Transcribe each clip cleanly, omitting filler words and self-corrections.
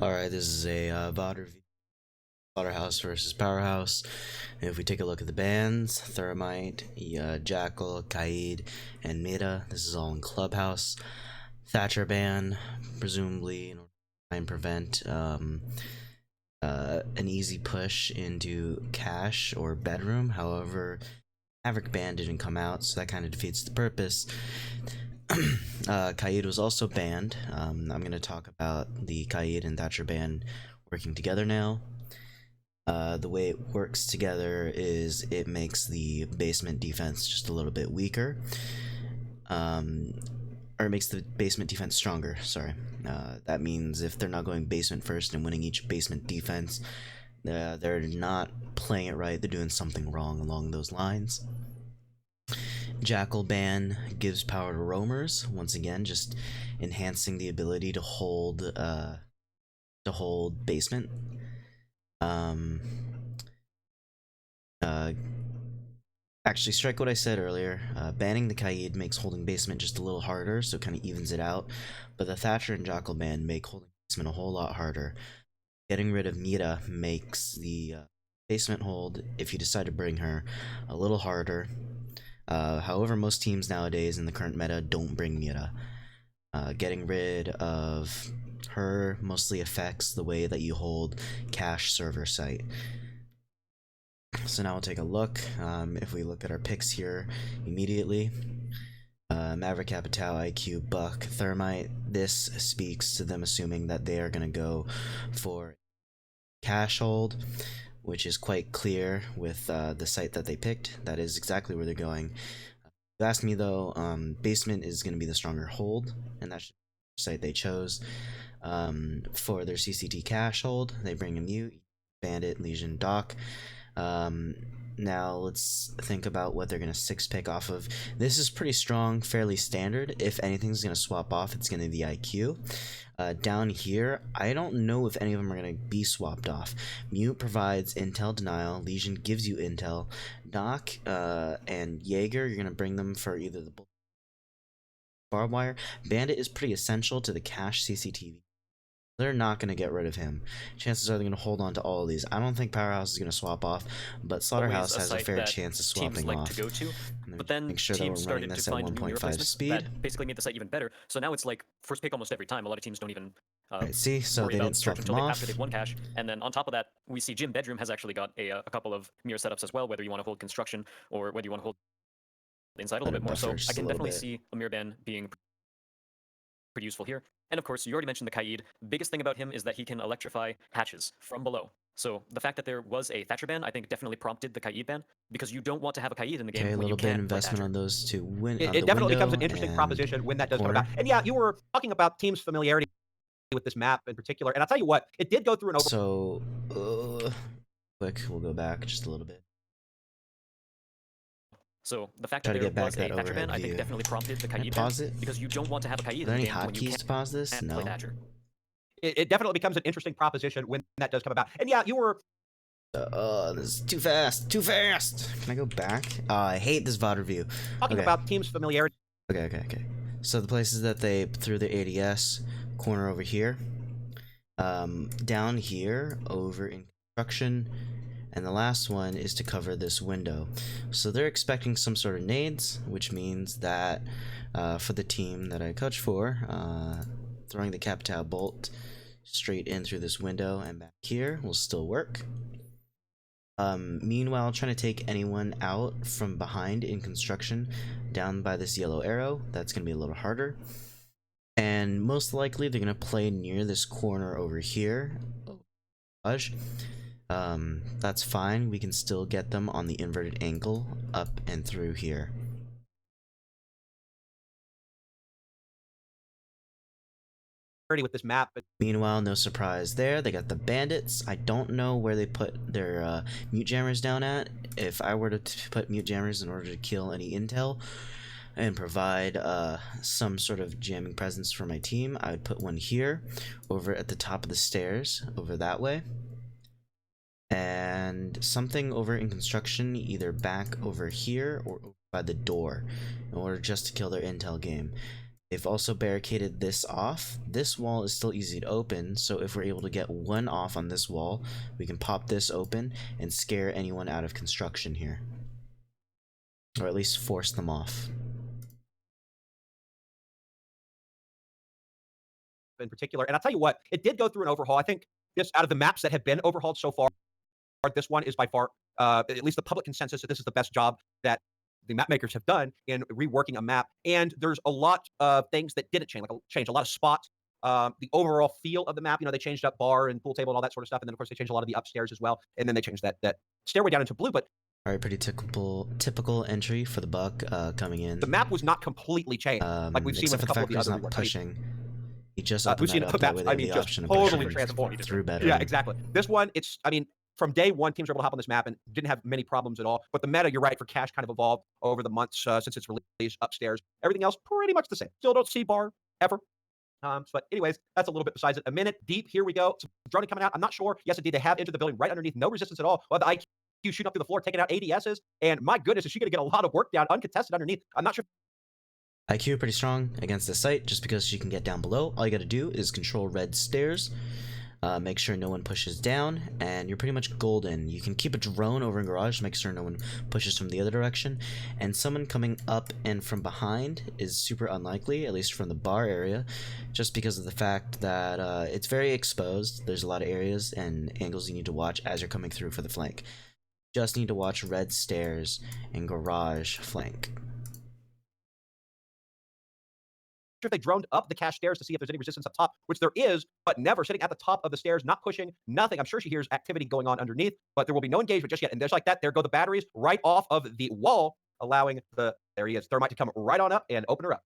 Alright, this is a VOD review. Slaughterhouse versus Powerhouse. If we take a look at the bands, Thermite, Jackal, Kaid, and Mira, this is all in Clubhouse. Thatcher ban, presumably in order to try and prevent an easy push into Cache or Bedroom. However, Maverick ban didn't come out, so that kind of defeats the purpose. Kaid was also banned. I'm going to talk about the Kaid and Thatcher ban working together now. The way it works together is it makes the basement defense just a little bit weaker. Or it makes the basement defense stronger, sorry. That means if they're not going basement first and winning each basement defense, they're not playing it right, they're doing something wrong along those lines. Jackal ban gives power to roamers, once again just enhancing the ability to hold basement. Actually, strike what I said earlier. Banning the Kaid makes holding basement just a little harder, so it kind of evens it out. But the Thatcher and Jackal ban make holding basement a whole lot harder. Getting rid of Mira makes the basement hold, if you decide to bring her, a little harder. However, most teams nowadays in the current meta don't bring Mira. Getting rid of her mostly affects the way that you hold cache server site. So now we'll take a look. If we look at our picks here immediately, Maverick, Capital, IQ, Buck, Thermite, this speaks to them assuming that they are going to go for cache hold, which is quite clear with the site that they picked. That is exactly where they're going. If you ask me though, basement is going to be the stronger hold, and that's the site they chose. For their CCT cache hold, they bring a Mute, Bandit, Legion, Doc. Now let's think about what they're going to 6-pick off of. This is pretty strong, fairly standard. If anything's going to swap off, it's going to be IQ. Down here, I don't know if any of them are going to be swapped off. Mute provides intel denial. Legion gives you intel. Doc and Jaeger, you're going to bring them for either the barbed wire. Bandit is pretty essential to the cache CCTV. They're not going to get rid of him. Chances are they're going to hold on to all of these. I don't think Powerhouse is going to swap off, but Slaughterhouse has a fair chance of swapping like off. To go to, but then make sure teams that we're running started this to at find new 1.5 speed. That basically made the site even better. So now it's like first pick almost every time. A lot of teams don't even right, see, so they didn't swap them off after they've won cache. And then on top of that, we see Gym Bedroom has actually got a couple of mirror setups as well, whether you want to hold construction or whether you want to hold inside a little bit more. So I can definitely see a mirror ban being pretty useful here. And of course, you already mentioned the Kaid. Biggest thing about him is that he can electrify hatches from below. So the fact that there was a Thatcher ban, I think definitely prompted the Kaid ban, because you don't want to have a Kaid in the game when you can't investment on those to win. It definitely becomes an interesting proposition when that does come about. And yeah, you were talking about teams' familiarity with this map in particular, and I'll tell you what, it did go through an over. So, quick, we'll go back just a little bit. So the fact that there was a Thatcher ban, I think definitely prompted the Kaid ban, because you don't want to have a Kaid in the game when you can't pause this? No. play Thatcher. It definitely becomes an interesting proposition when that does come about. And yeah, you were... this is too fast! Too fast! Can I go back? I hate this VOD review. Talking about teams' familiarity. Okay. So the places that they threw the ADS, corner over here, down here, over in construction, and the last one is to cover this window. So they're expecting some sort of nades, which means that for the team that I coach for, throwing the Capital bolt straight in through this window and back here will still work. Meanwhile, trying to take anyone out from behind in construction down by this yellow arrow, that's going to be a little harder. And most likely they're going to play near this corner over here. That's fine, we can still get them on the inverted angle up and through here. With this map. Meanwhile, no surprise there, they got the bandits. I don't know where they put their mute jammers down at. If I were to put mute jammers in order to kill any intel and provide some sort of jamming presence for my team, I would put one here over at the top of the stairs over that way, and something over in construction either back over here or by the door in order just to kill their intel game. They've also barricaded this off. This wall is still easy to open, so if we're able to get one off on this wall, we can pop this open and scare anyone out of construction here. Or at least force them off. In particular, and I'll tell you what, it did go through an overhaul. I think just out of the maps that have been overhauled so far, this one is by far, at least the public consensus, that this is the best job that the map makers have done in reworking a map. And there's a lot of things that didn't change, like a lot of spots. The overall feel of the map, they changed up bar and pool table and all that sort of stuff. And then of course they changed a lot of the upstairs as well. And then they changed that stairway down into blue. But all right, pretty typical entry for the Buck coming in. The map was not completely changed, like we've seen with a couple of the other not pushing. He just we've seen up, maps, just totally transformed through better. Yeah, exactly. This one, from day one, teams were able to hop on this map and didn't have many problems at all. But the meta, you're right, for cash kind of evolved over the months since its release upstairs. Everything else, pretty much the same. Still don't see bar ever. But anyways, that's a little bit besides it. A minute deep, here we go. Some droning coming out. I'm not sure. Yes, indeed, they have entered the building right underneath. No resistance at all. Well, the IQ shooting up through the floor, taking out ADSs. And my goodness, is she going to get a lot of work down uncontested underneath? I'm not sure. IQ pretty strong against the site just because she can get down below. All you gotta do is control red stairs, make sure no one pushes down, and you're pretty much golden. You can keep a drone over in garage to make sure no one pushes from the other direction, and someone coming up and from behind is super unlikely, at least from the bar area, just because of the fact that it's very exposed. There's a lot of areas and angles you need to watch as you're coming through for the flank. Just need to watch red stairs and garage flank. If they droned up the cache stairs to see if there's any resistance up top, which there is, but never sitting at the top of the stairs, not pushing, nothing. I'm sure she hears activity going on underneath, but there will be no engagement just yet. And there's like that. There go the batteries right off of the wall, allowing there he is, Thermite to come right on up and open her up.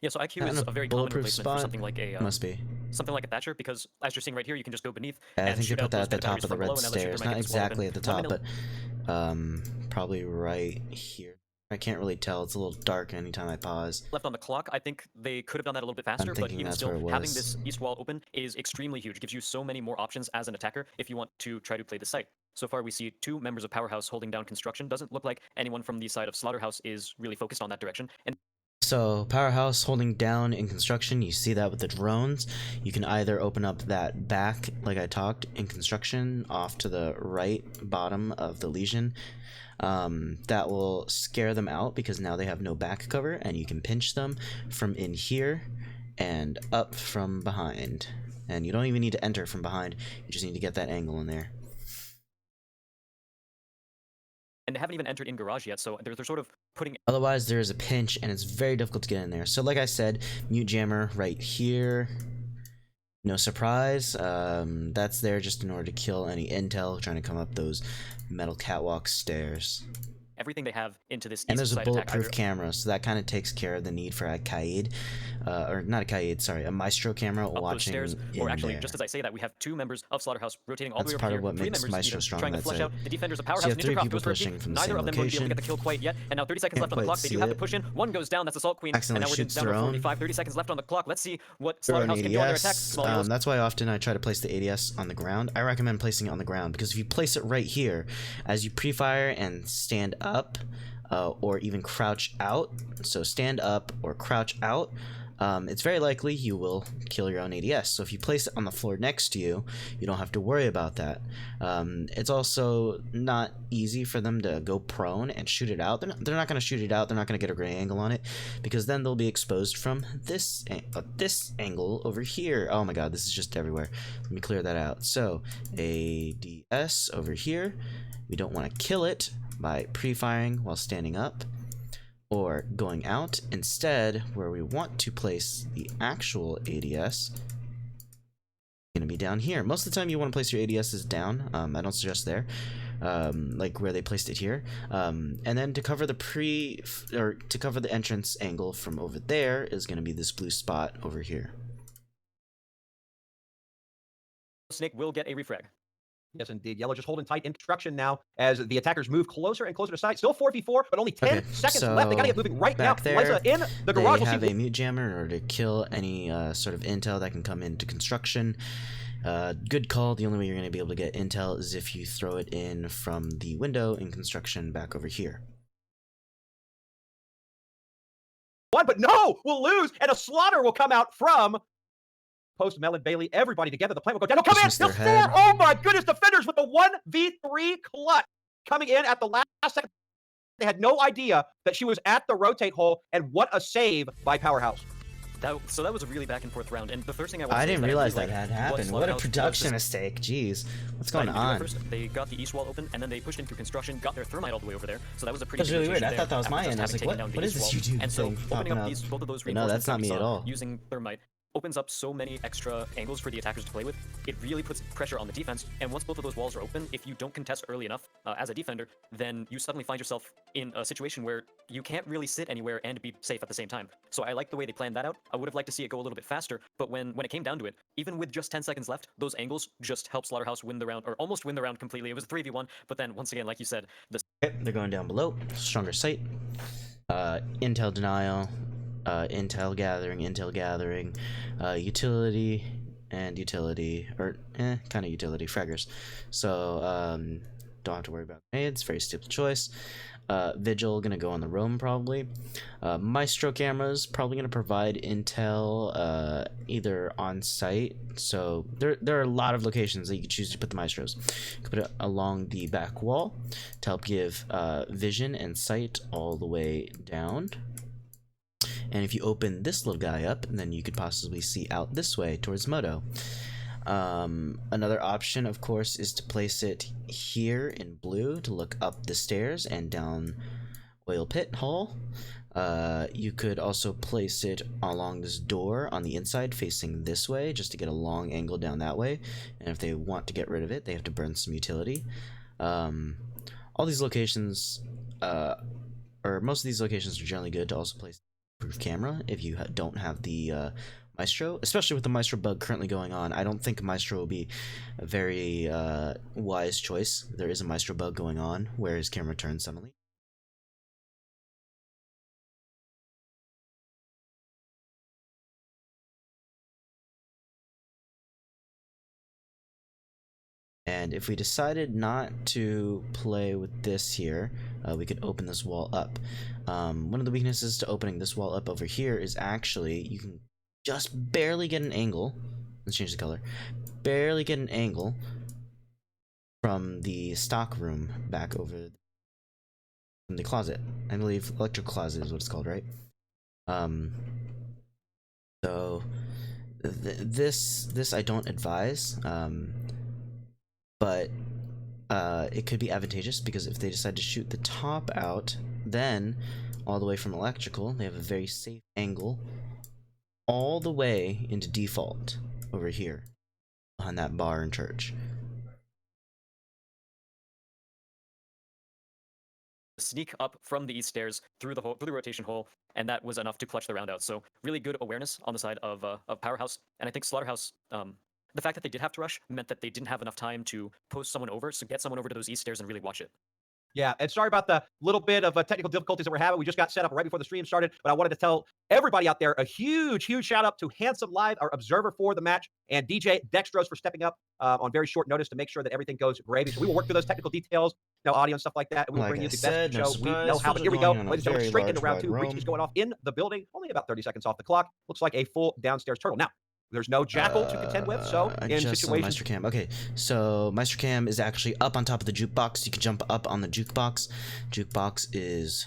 Yeah, so IQ is a very common replacement for something like a must be something like a Thatcher, because as you're seeing right here, you can just go beneath. I think they put that at the top of the red stairs, not exactly at the top, but probably right here. I can't really tell. It's a little dark anytime I pause. Left on the clock, I think they could have done that a little bit faster, but even still, having this east wall open is extremely huge. It gives you so many more options as an attacker if you want to try to play the site. So far, we see two members of Powerhouse holding down construction. Doesn't look like anyone from the side of Slaughterhouse is really focused on that direction. And so Powerhouse holding down in construction, you see that with the drones. You can either open up that back, like I talked, in construction off to the right bottom of the Legion. That will scare them out because now they have no back cover, and you can pinch them from in here and up from behind. And you don't even need to enter from behind, you just need to get that angle in there. And they haven't even entered in garage yet, so they're sort of putting... Otherwise, there's a pinch, and it's very difficult to get in there. So like I said, mute jammer right here. No surprise, that's there just in order to kill any intel trying to come up those metal catwalk stairs. Everything they have into this and there's a bulletproof camera, so that kind of takes care of the need for a Kaid, or not a Kaid, sorry, a Maestro camera watching stairs, or actually, just as I say that, we have two members of Slaughterhouse rotating all the way over here. That's part of what makes Maestro strong. Trying to flush out the defenders of Powerhouse. So you have 3 people pushing from the Neither same of them location. will be able to get the kill quite yet, and now 30 seconds left on the clock. They do have to push in. One goes down, that's Assault Queen, and now we're down to 45, 30 seconds left on the clock. Let's see what Slaughterhouse can do on their attack. That's why often I try to place the ADS on the ground. I recommend placing it on the ground, because if you place it right here, as you pre-fire and stand up, or even crouch out, so stand up or crouch out, it's very likely you will kill your own ADS. So if you place it on the floor next to you, you don't have to worry about that. It's also not easy for them to go prone and shoot it out. They're not going to shoot it out. They're not going to get a great angle on it, because then they'll be exposed from this angle over here. Oh my god, this is just everywhere. Let me clear that out. So ADS over here. We don't want to kill it by pre-firing while standing up or going out. Instead, where we want to place the actual ADS going to be down here. Most of the time you want to place your ADSs down. I don't suggest there, like where they placed it here. And then to cover the to cover the entrance angle from over there is going to be this blue spot over here. Snake will get a refrag. Yes, indeed. Yellow just holding tight in construction now as the attackers move closer and closer to site. Still 4v4, but only 10 seconds left. They gotta get moving right now. Liza in the garage. They have a mute jammer in order to kill any sort of intel that can come into construction. Good call. The only way you're going to be able to get intel is if you throw it in from the window in construction back over here. One, but no, we'll lose, and a slaughter will come out from Post, Melon, Bailey, everybody together. The plan will go down. He'll come in. He'll score. Oh my goodness, defenders with the 1v3 clutch coming in at the last second. They had no idea that she was at the rotate hole, and what a save by Powerhaus. So that was a really back and forth round, and the first thing I didn't realize that had happened. What a production mistake. Jeez, what's going on? First, they got the east wall open, and then they pushed into construction, got their thermite all the way over there. So that was a pretty. That's really weird. I thought that was my end. I was like, what is this YouTube and so thing opening popping up up? these, both of those No, that's not me at all. Using thermite opens up so many extra angles for the attackers to play with. It really puts pressure on the defense, and once both of those walls are open, if you don't contest early enough as a defender, then you suddenly find yourself in a situation where you can't really sit anywhere and be safe at the same time. So I like the way they planned that out. I would have liked to see it go a little bit faster, but when it came down to it, even with just 10 seconds left, those angles just helped Slaughterhouse win the round, or almost win the round completely. It was a 3v1, but then once again, like you said, okay, they're going down below. Stronger sight. Intel denial. Intel gathering, utility, and utility, or kind of utility, fraggers. So don't have to worry about grenades. Very stable choice. Vigil gonna go on the roam probably. Maestro cameras probably gonna provide intel either on site. So there are a lot of locations that you can choose to put the maestros. You can put it along the back wall to help give vision and sight all the way down. And if you open this little guy up, then you could possibly see out this way towards Moto. Another option, of course, is to place it here in blue to look up the stairs and down Oil Pit Hall. You could also place it along this door on the inside facing this way just to get a long angle down that way. And if they want to get rid of it, they have to burn some utility. All these locations, or most of these locations are generally good to also place proof camera if you don't have the Maestro, especially with the Maestro bug currently going on. I don't think Maestro will be a very wise choice. There is a Maestro bug going on where his camera turns suddenly. And if we decided not to play with this here, we could open this wall up. One of the weaknesses to opening this wall up over here is actually you can just barely get an angle. Let's change the color. Barely get an angle from the stock room back over in the closet. I believe electric closet is what it's called, right? So this I don't advise. But it could be advantageous because if they decide to shoot the top out, then all the way from electrical, they have a very safe angle all the way into default over here behind that bar in church. Sneak up from the east stairs through the rotation hole, and that was enough to clutch the round out. So really good awareness on the side of Powerhaus, and I think Slaughterhouse. The fact that they did have to rush meant that they didn't have enough time to post someone over, so get someone over to those east stairs and really watch it. Yeah, and sorry about the little bit of technical difficulties that we're having. We just got set up right before the stream started, but I wanted to tell everybody out there a huge shout out to Handsome Live, our observer for the match, and DJ Dextros for stepping up on very short notice to make sure that everything goes gravy. So we will work through those technical details, audio and stuff like that, and we will bring you the best show we know how. But here we go, ladies and gentlemen, straight into round two. Breach is going off in the building, only about 30 seconds off the clock. Looks like a full downstairs turtle. Now, there's no jackal to contend with, so in situations... Meister Cam. Okay, so Meister Cam is actually up on top of the jukebox. You can jump up on the jukebox. Jukebox is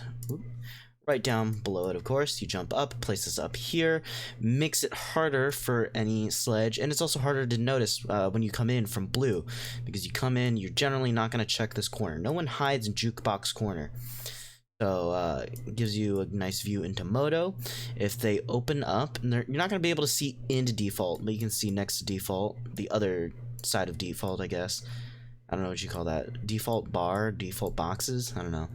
right down below it, of course. You jump up, place this up here, makes it harder for any sledge, and it's also harder to notice when you come in from blue, because you come in, you're generally not going to check this corner. No one hides in jukebox corner. So it gives you a nice view into Moto. If they open up, and you're not going to be able to see into default, but you can see next to default, the other side of default, I guess. I don't know what you call that. Default bar, default boxes. I don't know.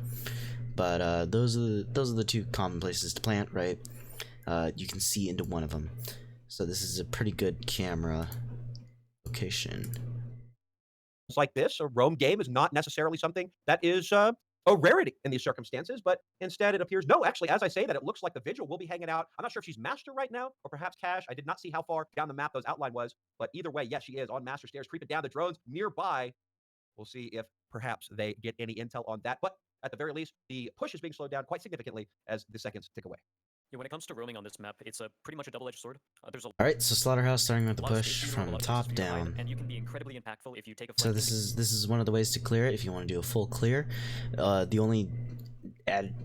But those are the two common places to plant, right? You can see into one of them. So this is a pretty good camera location. Like this, a roam game is not necessarily something that is a rarity in these circumstances, but instead it appears, no, actually, as I say that, it looks like the Vigil will be hanging out. I'm not sure if she's Master right now, or perhaps Cash. I did not see how far down the map those outline was, but either way, yes, she is on Master Stairs, creeping down the drones nearby. We'll see if perhaps they get any intel on that, but at the very least, the push is being slowed down quite significantly as the seconds tick away. Yeah, when it comes to roaming on this map, it's pretty much a double-edged sword. There's a Alright, so Slaughterhouse starting with the lot of space push for you to roam, a from lot of places top for you to hide, down. and you can be incredibly impactful if you take a So flank. this is one of the ways to clear it if you want to do a full clear. The only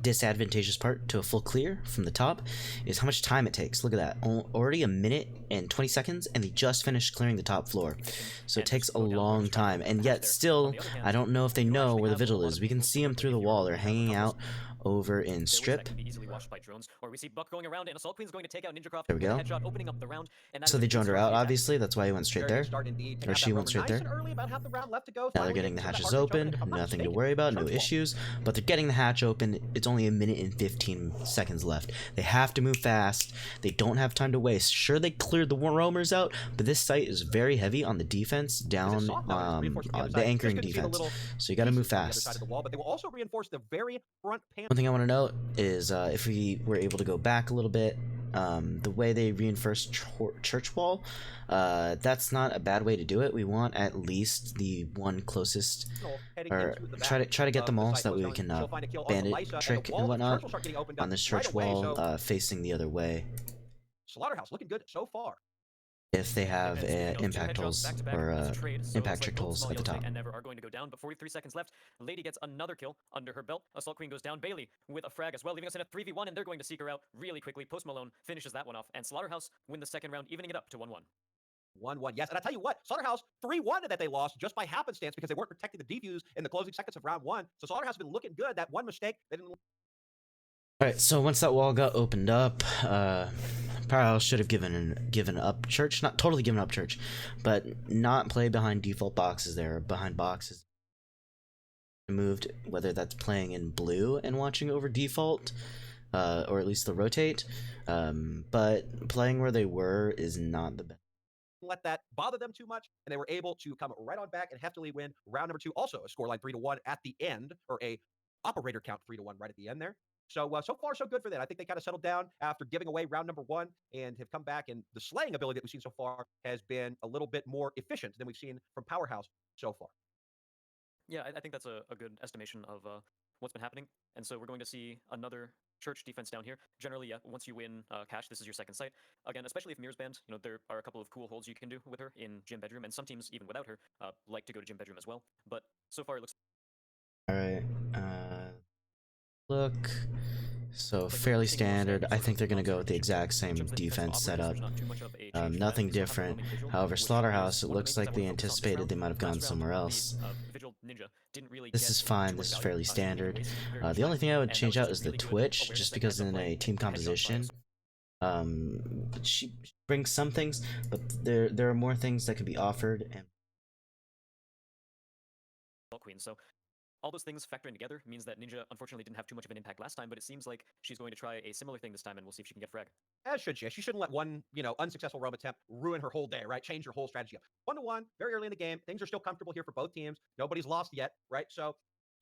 disadvantageous part to a full clear from the top is how much time it takes. Look at that, already a minute and 20 seconds, and they just finished clearing the top floor. So it takes a long time, and yet still, I don't know if they know where the vigil is. We can see them through the wall. They're hanging out over in strip. Can be easily watched by drones, or we see Buck going around, and Assault Queen's going to take out NinjaCraft There we go. with a headshot, opening up the round, and So they droned her out, obviously. That's why he went straight there. Or she went straight there. Now they're getting the hatches open. Nothing to worry about. No issues. But they're getting the hatch open. It's only a minute and 15 seconds left. They have to move fast. They don't have time to waste. Sure, they cleared the roamers out, but this site is very heavy on the defense down the anchoring defense. So you got to move fast. One thing I want to note is if we were able to go back a little bit, the way they reinforced church wall, that's not a bad way to do it. We want at least the one closest, or try to get them all so that way we can bandit trick and whatnot on this church wall facing the other way. Slaughterhouse looking good so far. If they have impact holes or impact trick holes at the top. And never are going to go down, but 43 seconds left. Lady gets another kill under her belt. Assault Queen goes down. Bailey with a frag as well, leaving us in a 3v1, and they're going to seek her out really quickly. Post Malone finishes that one off, and Slaughterhouse win the second round, evening it up to 1-1. 1-1, yes. And I tell you what, Slaughterhouse 3-1 that they lost just by happenstance because they weren't protecting the defuse in the closing seconds of round 1. So Slaughterhouse has been looking good. That one mistake, they didn't. Alright, so once that wall got opened up, Powerhouse should have given up church. Not totally given up church, but not play behind default boxes there, behind boxes. Moved, whether that's playing in blue and watching over default, or at least the rotate, but playing where they were is not the best. Let that bother them too much, and they were able to come right on back and heftily win round number 2. Also a scoreline 3-1 at the end, or a operator count 3-1 right at the end there. So so far so good for that. I think they kind of settled down after giving away round number 1 and have come back, and the slaying ability that we've seen so far has been a little bit more efficient than we've seen from Powerhouse so far. Yeah, I think that's a good estimation of what's been happening. And so we're going to see another church defense down here. Generally, yeah, once you win cash, this is your second site. Again, especially if Mirror's banned, you know, there are a couple of cool holds you can do with her in Gym Bedroom, and some teams, even without her, like to go to Gym Bedroom as well. But so far, it looks... Alright, look... So fairly standard. I think they're going to go with the exact same defense setup. Nothing different. However, Slaughterhouse, it looks like they anticipated they might have gone somewhere else. This is fine. This is fairly standard. The only thing I would change out is the Twitch, just because in a team composition, she brings some things, but there are more things that can be offered. And Queen, so all those things factoring together means that Ninja unfortunately didn't have too much of an impact last time, but it seems like she's going to try a similar thing this time, and we'll see if she can get frag. As should she. She shouldn't let one, unsuccessful roam attempt ruin her whole day, right? Change her whole strategy up. 1-1, very early in the game. Things are still comfortable here for both teams. Nobody's lost yet, right? So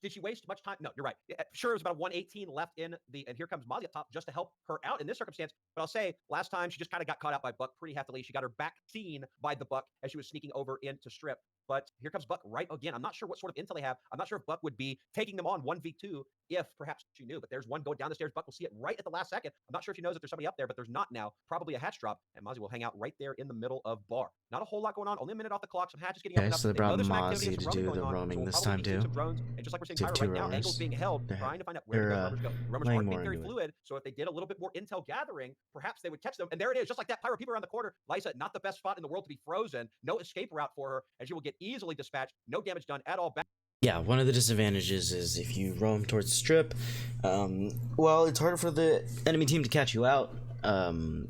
did she waste much time? No, you're right. Sure, it was about 118 left in the, and here comes Mozzie up top just to help her out in this circumstance. But I'll say, last time she just kind of got caught out by Buck pretty heftily. She got her back seen by the Buck as she was sneaking over into strip. But here comes Buck right again. I'm not sure what sort of intel they have. I'm not sure if Buck would be taking them on 1v2 if perhaps she knew. But there's one going down the stairs. Buck will see it right at the last second. I'm not sure if she knows that there's somebody up there, but there's not now. Probably a hatch drop. And Mozzie will hang out right there in the middle of bar. Not a whole lot going on. Only a minute off the clock. Some hatches getting up. Okay, so they brought Mozzie to do the roaming this time too. And just like we're seeing Pyro right now, angles being held, trying to find out where the roamers go. Roamers aren't being very fluid, so if they did a little bit more intel gathering, perhaps they would catch them. And there it is, just like that. Pyro people around the corner. Lysa, not the best spot in the world to be frozen. No escape route for her, and she will get easily dispatched. No damage done at all. Yeah, one of the disadvantages is if you roam towards the strip, well, it's harder for the enemy team to catch you out.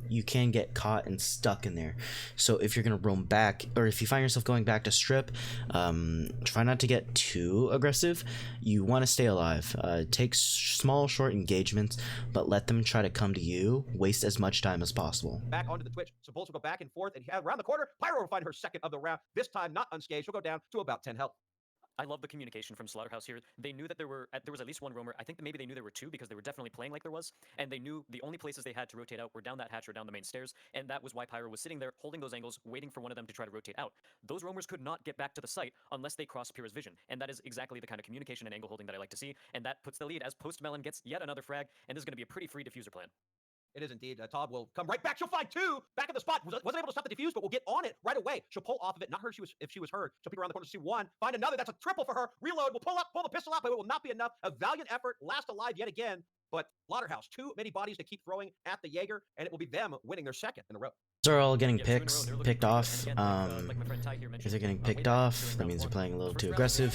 You can get caught and stuck in there. So if you're gonna roam back, or if you find yourself going back to strip, try not to get too aggressive. You want to stay alive. Take small, short engagements, but let them try to come to you. Waste as much time as possible. Back onto the Twitch. So Bulls will go back and forth, and around the corner, Pyro will find her second of the round. This time, not unscathed. She'll go down to about 10 health. I love the communication from Slaughterhouse here. They knew that there was at least one roamer. I think that maybe they knew there were two because they were definitely playing like there was, and they knew the only places they had to rotate out were down that hatch or down the main stairs, and that was why Pyro was sitting there holding those angles, waiting for one of them to try to rotate out. Those roamers could not get back to the site unless they crossed Pyro's vision, and that is exactly the kind of communication and angle holding that I like to see, and that puts the lead as Post Melon gets yet another frag, and this is going to be a pretty free diffuser plan. It is indeed. Todd will come right back. She'll find two. Back in the spot. Wasn't able to stop the defuse, but will get on it right away. She'll pull off of it. Not her if she was hurt. She'll peek around the corner to see one. Find another. That's a triple for her. Reload. Will pull the pistol out, but it will not be enough. A valiant effort. Last alive yet again. But Slaughterhouse, too many bodies to keep throwing at the Jaeger, and it will be them winning their second in a row. They're all getting picked off. If they're getting picked off, that means they're playing a little too aggressive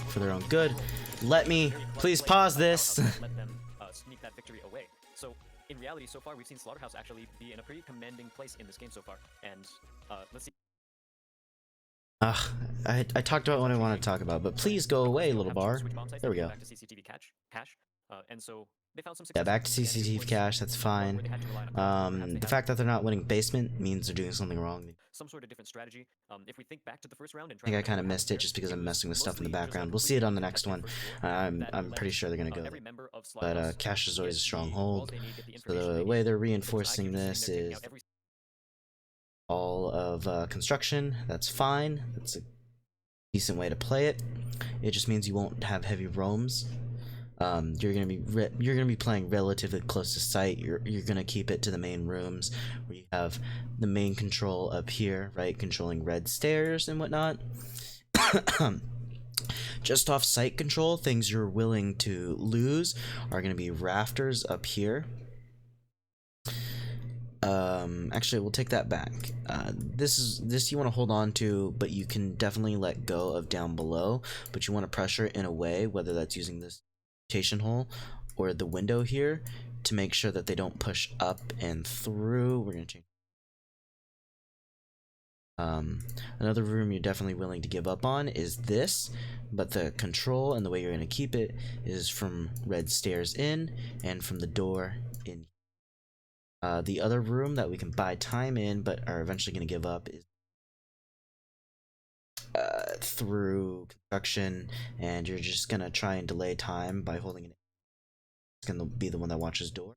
for their own good. Let me please pause this. Let them sneak that victory away. So in reality, so far we've seen Slaughterhouse actually be in a pretty commanding place in this game so far. And let's see. I talked about what I want to talk about, but please go away, little bar. There we go. Back to CCTV cache. And so they found some Yeah, back to CCTV cache, that's fine. The fact that they're not winning basement means they're doing something wrong. Some sort of different strategy. If we think back to the first round and I think I kind of missed it just because I'm messing with stuff in the background. We'll see it on the next one. I'm pretty sure they're going to go there. But cache is always a stronghold. So the way they're reinforcing this is all of construction. That's fine. That's a decent way to play it. It just means you won't have heavy roams. You're gonna be playing relatively close to site. You're gonna keep it to the main rooms where you have the main control up here, right, controlling red stairs and whatnot. Just off site control, things you're willing to lose are gonna be rafters up here. Actually, we'll take that back. This you want to hold on to, but you can definitely let go of down below. But you want to pressure it in a way, whether that's using this rotation hole or the window here, to make sure that they don't push up and through. We're gonna change. Another room you're definitely willing to give up on is this, but the control and the way you're gonna keep it is from red stairs in and from the door in. The other room that we can buy time in but are eventually going to give up is through construction, and you're just going to try and delay time by holding it. It's going to be the one that watches door.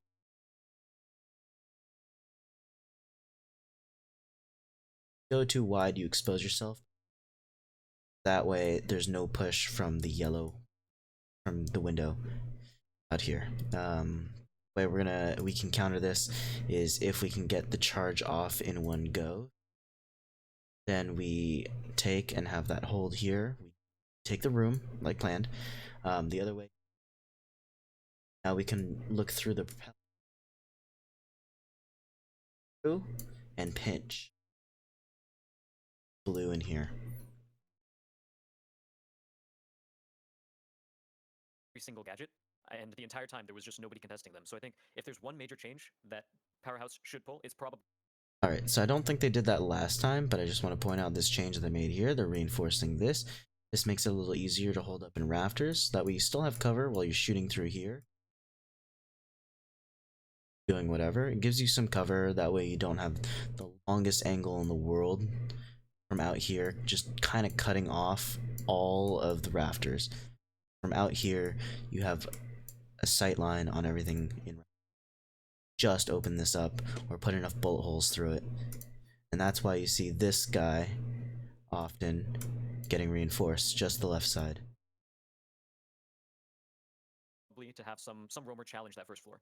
Go too wide, you expose yourself. That way there's no push from the yellow, from the window out here. Way we can counter this is if we can get the charge off in one go, then we take and have that hold here. We take the room like planned. The other way, now we can look through the propeller and pinch blue in here. Every single gadget. And the entire time there was just nobody contesting them. So I think if there's one major change that Powerhouse should pull, it's probably... Alright, so I don't think they did that last time, but I just want to point out this change that they made here. They're reinforcing this. This makes it a little easier to hold up in rafters. That way you still have cover while you're shooting through here. Doing whatever. It gives you some cover. That way you don't have the longest angle in the world from out here, just kind of cutting off all of the rafters. From out here, you have a sight line on everything in. Just open this up or put enough bullet holes through it, and that's why you see this guy often getting reinforced, just the left side. To have some roamer challenge that first floor.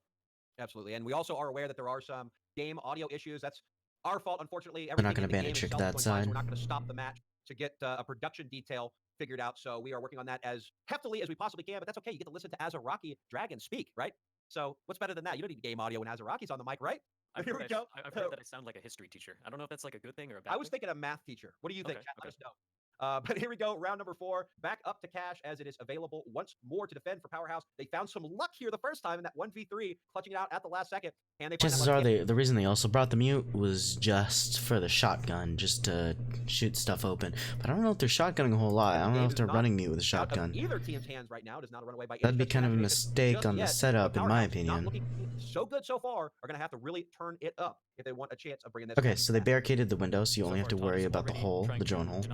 Absolutely, and we also are aware that there are some game audio issues. That's our fault, unfortunately. We're not going to ban a trick that side. We're not going to stop the match to get a production detail figured out, so we are working on that as heftily as we possibly can, but that's okay. You get to listen to Azaraki Dragon speak, right? So what's better than that? You don't need game audio when Azaraki's on the mic, right? Here we go. I've heard that I sound like a history teacher. I don't know if that's like a good thing or a bad thing. I was thinking a math teacher. What do you think? Okay, Chat, let us know. But here we go, round number 4, back up to cash as it is available once more to defend for Powerhouse. They found some luck here the first time in that 1v3, clutching it out at the last second. And they chances are the reason they also brought the mute was just for the shotgun, just to shoot stuff open. But I don't know if they're shotgunning a whole lot. I don't know if they're running mute with a shotgun. Either team's hands right now does not run away by. That'd be kind of a mistake on the setup, in my opinion. Not looking so good so far. Are gonna have to really turn it up if they want a chance of bringing this. Okay, so they barricaded the window, so you only have to worry about the hole, the drone hole.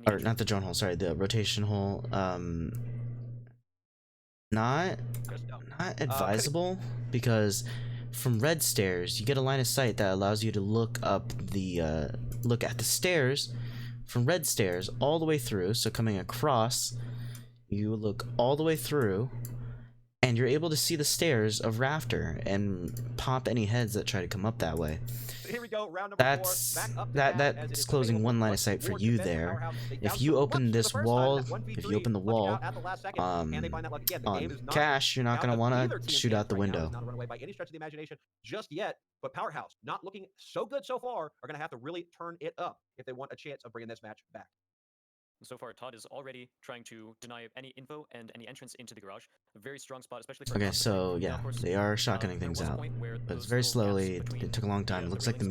Or not the drone hole, sorry, the rotation hole. Not advisable, because from red stairs you get a line of sight that allows you to look up the look at the stairs from red stairs all the way through. So coming across, you look all the way through, and you're able to see the stairs of Rafter and pop any heads that try to come up that way. Here we go, round number That's 4. Back up that's closing one line of sight for you there. If you open this wall, if you open the wall, on Cash, you're not gonna want to shoot out the window. Not a runaway by any stretch of the imagination just yet, but Powerhouse, not looking so good so far, are gonna have to really turn it up if they want a chance of bringing this match back. So far, Todd is already trying to deny any info and any entrance into the garage. A very strong spot, especially for Okay, so yeah, they are shotgunning things out, but it's very slowly. It took a long time. It looks like the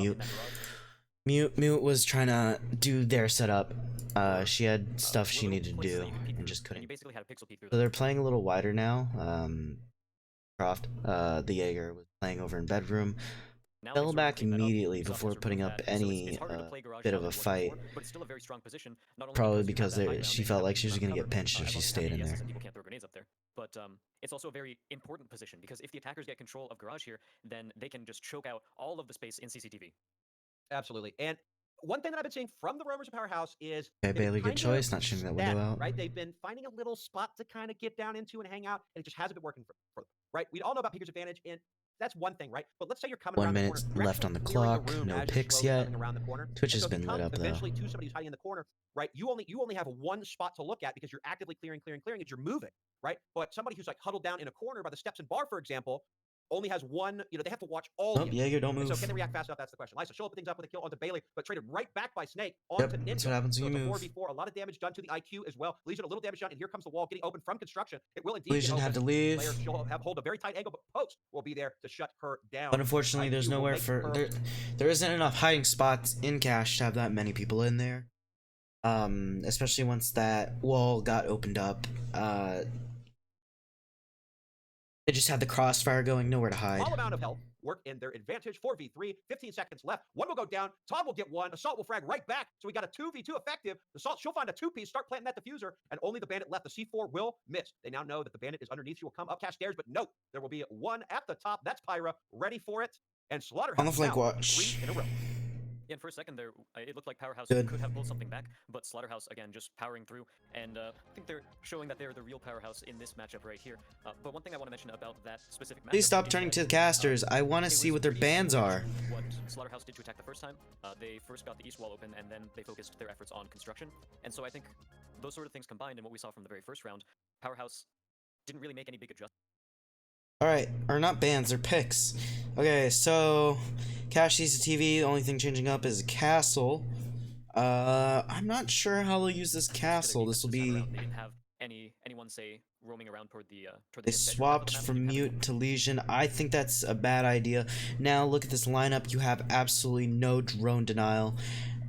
Mute was trying to do their setup. She had stuff she needed to do and just couldn't. So they're playing a little wider now. Croft, the Jaeger, was playing over in bedroom. Fell back immediately before putting up any bit of a fight. Probably because she felt like she was going to get pinched if she stayed in there. But it's also a very important position because if the attackers get control of garage here, then they can just choke out all of the space in CCTV. Absolutely. And one thing that I've been seeing from the roamers of Powerhouse is Bailey, good choice, not shooting that window out. Right, they've been finding a little spot to kind of get down into and hang out, and it just hasn't been working for them. Right, we all know about Peeker's advantage, and that's one thing, right? But let's say you're coming 1 minute left on the clock, no picks yet. Twitch has been lit up though. Eventually, to somebody who's hiding in the corner, right? You only have one spot to look at because you're actively clearing as you're moving, right? But somebody who's like huddled down in a corner by the steps and bar, for example, only has one. They have to watch all. Yeah, you don't move. So can they react fast enough? That's the question. Lysa show things up with a kill onto Bailey, but traded right back by Snake onto Ninja. That's what happens when you move. 4v4, a lot of damage done to the IQ as well. Legion a little damage done, and here comes the wall getting open from construction. It will indeed. Legion had to leave. She'll hold a very tight angle, but Post will be there to shut her down. But unfortunately, there's nowhere for there isn't enough hiding spots in Cash to have that many people in there. Especially once that wall got opened up. They just had the crossfire going, nowhere to hide. All amount of health work in their advantage. 4v3, 15 seconds left. One will go down. Todd will get one. Assault will frag right back. So we got a 2v2 effective. Assault, she'll find a 2-piece, start planting that diffuser, and only the bandit left. The C4 will miss. They now know that the bandit is underneath. She will come up Cash stairs, but nope. There will be one at the top. That's Pyra, ready for it. And Slaughterhouse on the flank watch. 3 in a row. Yeah, and for a second there, it looked like Powerhouse could have pulled something back, but Slaughterhouse, again, just powering through, and I think they're showing that they're the real Powerhouse in this matchup right here. But one thing I want to mention about that specific matchup... Please stop turning to the casters. I want to see what their bans are. What Slaughterhouse did to attack the first time. They first got the east wall open, and then they focused their efforts on construction. And so I think those sort of things combined, and what we saw from the very first round, Powerhouse didn't really make any big adjustments. Alright, or not bans, they're picks. Okay, so Cash CCTV, the only thing changing up is a castle. I'm not sure how they'll use this castle. This will be... They didn't have anyone, say, roaming around toward the They swapped from Mute to Legion. I think that's a bad idea. Now look at this lineup. You have absolutely no drone denial.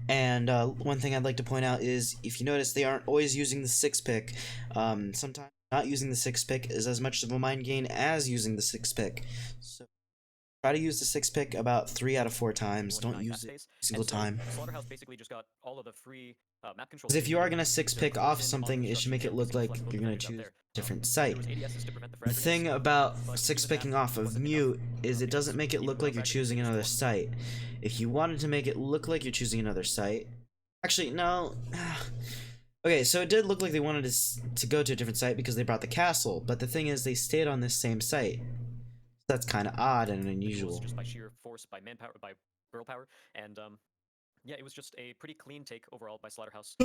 And one thing I'd like to point out is, if you notice, they aren't always using the 6-pick. Sometimes not using the 6-pick is as much of a mind gain as using the 6-pick. So try to use the 6-pick about 3 out of 4 times. Don't use it a single time. Slaughterhouse basically just got all of the free map control. Because if you are going to 6-pick off something, it should make it look like you're going to choose a different site. The thing about 6-picking off of Mute is it doesn't make it look like you're choosing another site. If you wanted to make it look like you're choosing another site... Actually, no... Okay, so it did look like they wanted to go to a different site because they brought the castle, but the thing is they stayed on this same site. That's kind of odd and unusual. Just by sheer force, by manpower, by girl power, and yeah, it was just a pretty clean take overall by Slaughterhouse.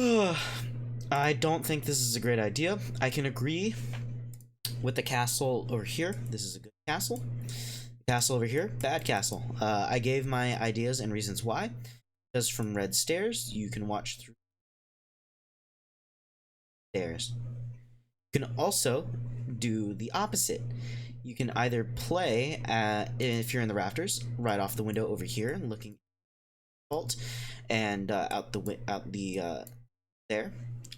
I don't think this is a great idea. I can agree with the castle over here. This is a good castle. Castle over here, bad castle. I gave my ideas and reasons why. Because from red stairs, you can watch through stairs. You can also do the opposite. You can either play if you're in the rafters, right off the window over here, looking vault, and out the there.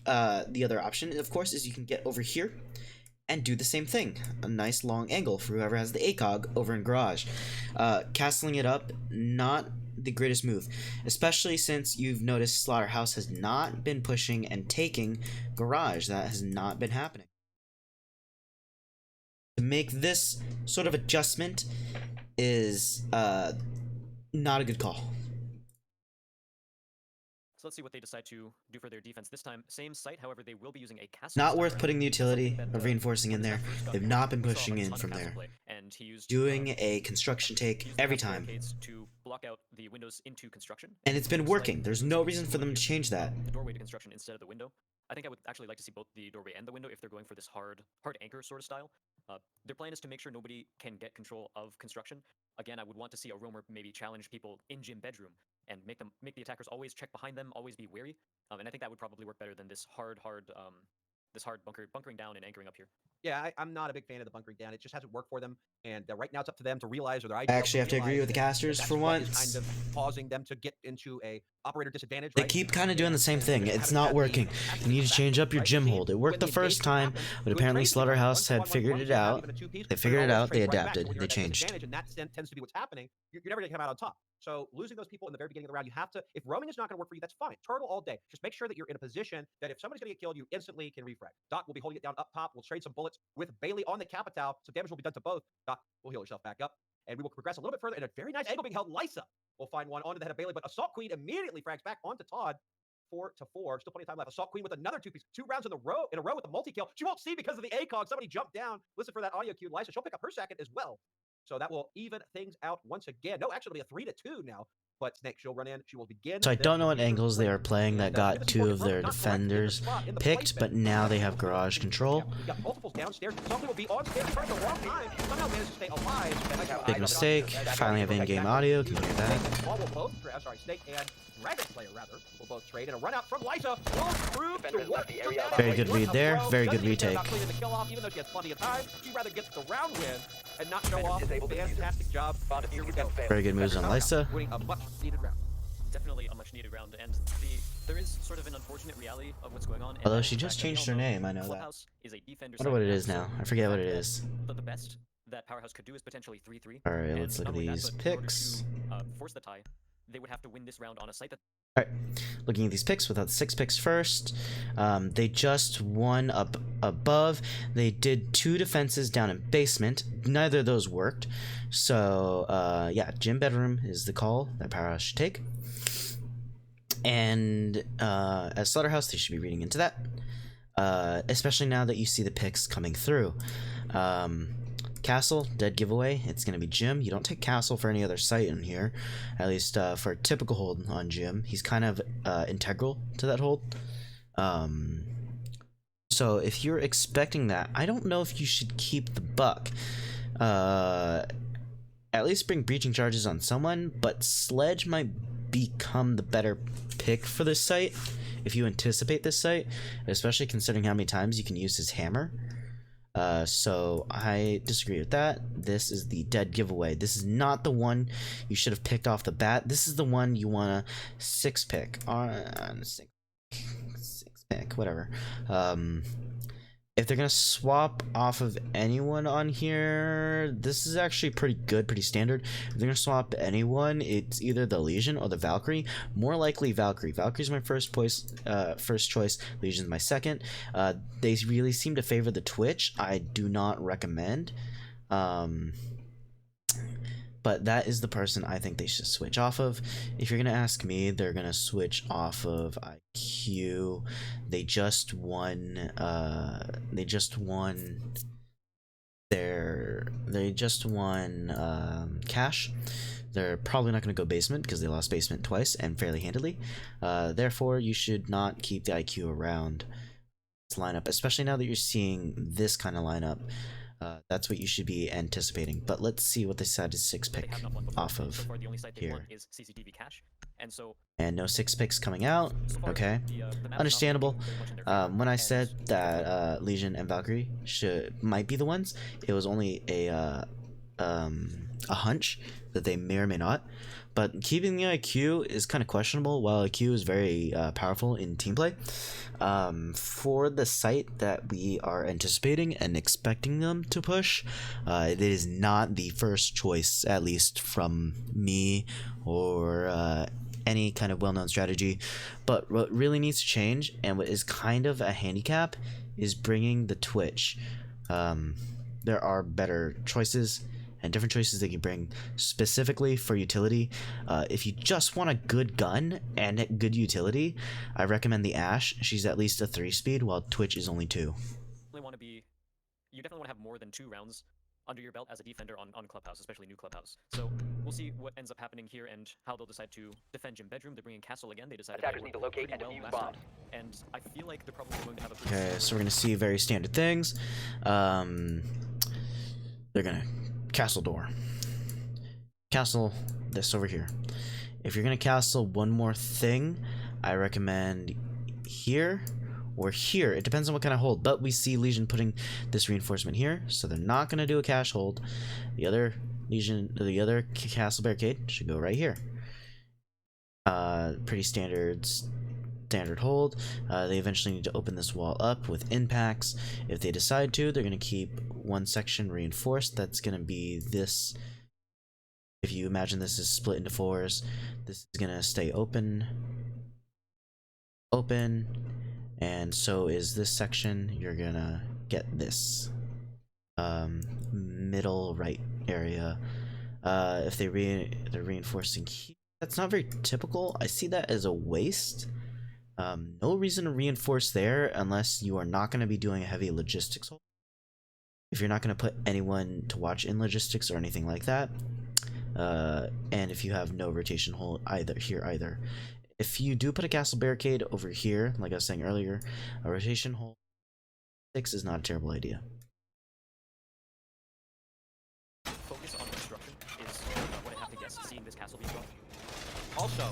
The other option, of course, is you can get over here and do the same thing. A nice long angle for whoever has the ACOG over in garage. Castling it up, not the greatest move, especially since you've noticed Slaughterhouse has not been pushing and taking garage. That has not been happening. To make this sort of adjustment is not a good call. let's see what they decide to do for their defense this time. Same site, however, they will be using a castle. Not style worth round. putting the utility Something that, of reinforcing in when this there. map first got They've ported, not been we saw a pushing in ton of from castle there. play, and he used Doing a construction take used the every castle time. barricades to block out the windows into construction. And it's been looks working. like There's we no see reason for them to here, change that. the doorway to construction instead of the window. I think I would actually like to see both the doorway and the window if they're going for this hard anchor sort of style. Their plan is to make sure nobody can get control of construction. Again, I would want to see a roamer maybe challenge people in gym bedroom and make the attackers always check behind them, always be wary. And I think that would probably work better than this hard bunkering down and anchoring up here. Yeah, I'm not a big fan of the bunkering down. It just hasn't worked for them. And right now it's up to them to realize, or their I IGL actually have to agree with the casters for once. kind of causing them to get into a operator disadvantage. They right? keep kind of doing the same thing. It's haven't not had the working. You need to change up your right? gym See, hold. It worked when the the first engagement time, happens, but good apparently trades Slaughterhouse become had figured it 1-1-1, out. even a two-piece, They but figured it always out. They trade right back. So adapted. when you're They at that changed. disadvantage, and that tends to be what's happening. You're never going to come out on top. So losing those people in the very beginning of the round, you have to. If roaming is not going to work for you, that's fine. Turtle all day. Just make sure that you're in a position that if somebody's going to get killed, you instantly can refrag. Doc will be holding it down up top. We'll trade some bullets with Bailey on the Capital. So damage will be done to both. Doc will heal yourself back up. And we will progress a little bit further. And a very nice angle being held. Lysa will find one onto the head of Bailey, but Assault Queen immediately frags back onto Todd. 4-4. Still plenty of time left. Assault Queen with another two-piece. 2 rounds in a row with a multi-kill. She won't see because of the ACOG. Somebody jumped down. Listen for that audio cue. Lysa, she'll pick up her second as well. So that will even things out once again. No, actually, it'll be a 3-2 now. But Snake, she'll run in. She will begin. So I don't know what angles they are playing that got 2 of their defenders picked, but now they have garage control. We got multiples downstairs. Somebody will be on stage at the wrong time. Somehow managed to stay alive. Big mistake. Finally have in-game audio. Can you hear that? Will both, sorry, Snake and Dragon Slayer rather will both trade, and a run out from Lysa will prove to work. Very good read there. Very good retake. Even though she has plenty of time, she'd rather get the round win and not show off. Fantastic job. Here we go. Very good moves on Lysa. Winning a much needed round. Definitely a much needed round, and there is sort of an unfortunate reality of what's going on. Although she just changed her name, I know that. Clubhouse is a defender. I wonder what it is now. I forget what it is. But the best that Powerhouse could do is potentially 3-3. Alright, let's look at these picks. Force the tie, they would have to win this round on a site that. Alright, looking at these picks without 6 picks first. They just won up above. They did 2 defenses down in basement. Neither of those worked. So, yeah, gym bedroom is the call that Powerhouse should take. And as Slaughterhouse, they should be reading into that. Especially now that you see the picks coming through. Castle, dead giveaway. It's going to be Jim. You don't take Castle for any other site in here. At least for a typical hold on Jim. He's kind of integral to that hold. So if you're expecting that, I don't know if you should keep the buck. At least bring breaching charges on someone, but Sledge might become the better pick for this site if you anticipate this site, especially considering how many times you can use his hammer. So I disagree with that. This is the dead giveaway. This is not the one you should have picked off the bat. This is the one you want to 6 pick. 6 pick, whatever. If they're gonna swap off of anyone on here, this is actually pretty good, pretty standard. If they're gonna swap anyone, it's either the Legion or the Valkyrie. More likely Valkyrie. Valkyrie's my first choice. Legion's my second. They really seem to favor the Twitch. I do not recommend. But that is the person I think they should switch off of. If you're gonna ask me, they're gonna switch off of IQ. They just won. Cash. They're probably not gonna go basement because they lost basement twice and fairly handily. Therefore, you should not keep the IQ around this lineup, especially now that you're seeing this kind of lineup. That's what you should be anticipating. But let's see what they decide to 6 pick off of here. And no 6 picks coming out. Okay, understandable. When I said that Legion and Valkyrie might be the ones, it was only a hunch that they may or may not. But keeping the IQ is kind of questionable. While IQ is very powerful in team play, for the site that we are anticipating and expecting them to push, it is not the first choice, at least from me or any kind of well-known strategy. But what really needs to change, and what is kind of a handicap, is bringing the Twitch. There are better choices and different choices they can bring specifically for utility. If you just want a good gun and good utility, I recommend the Ash. She's at least a 3-speed, while Twitch is only 2. You definitely want to have more than 2 rounds under your belt as a defender on Clubhouse, especially new Clubhouse. So we'll see what ends up happening here and how they'll decide to defend Gym Bedroom. They're bringing Castle again. They decided attackers need to locate and defuse bombs. And I feel like they're probably going to have a Okay, so we're gonna see very standard things. They're gonna castle door. Castle this over here. If you're gonna castle one more thing, I recommend here or here. It depends on what kind of hold, but we see Legion putting this reinforcement here, so they're not going to do a cache hold. The other Legion, the other castle barricade should go right here. Pretty standard hold. They eventually need to open this wall up with impacts. If they decide to, they're going to keep one section reinforced. That's going to be this. If you imagine this is split into 4s, this is going to stay open, and so is this section. You're gonna get this middle right area. If they're reinforcing here, that's not very typical. I see that as a waste. No reason to reinforce there unless you are not going to be doing a heavy logistics hold. If you're not going to put anyone to watch in logistics or anything like that, and if you have no rotation hold either. If you do put a castle barricade over here, like I was saying earlier, a rotation hold 6 is not a terrible idea. Focus on construction is what I have to guess, seeing this castle being built. Also,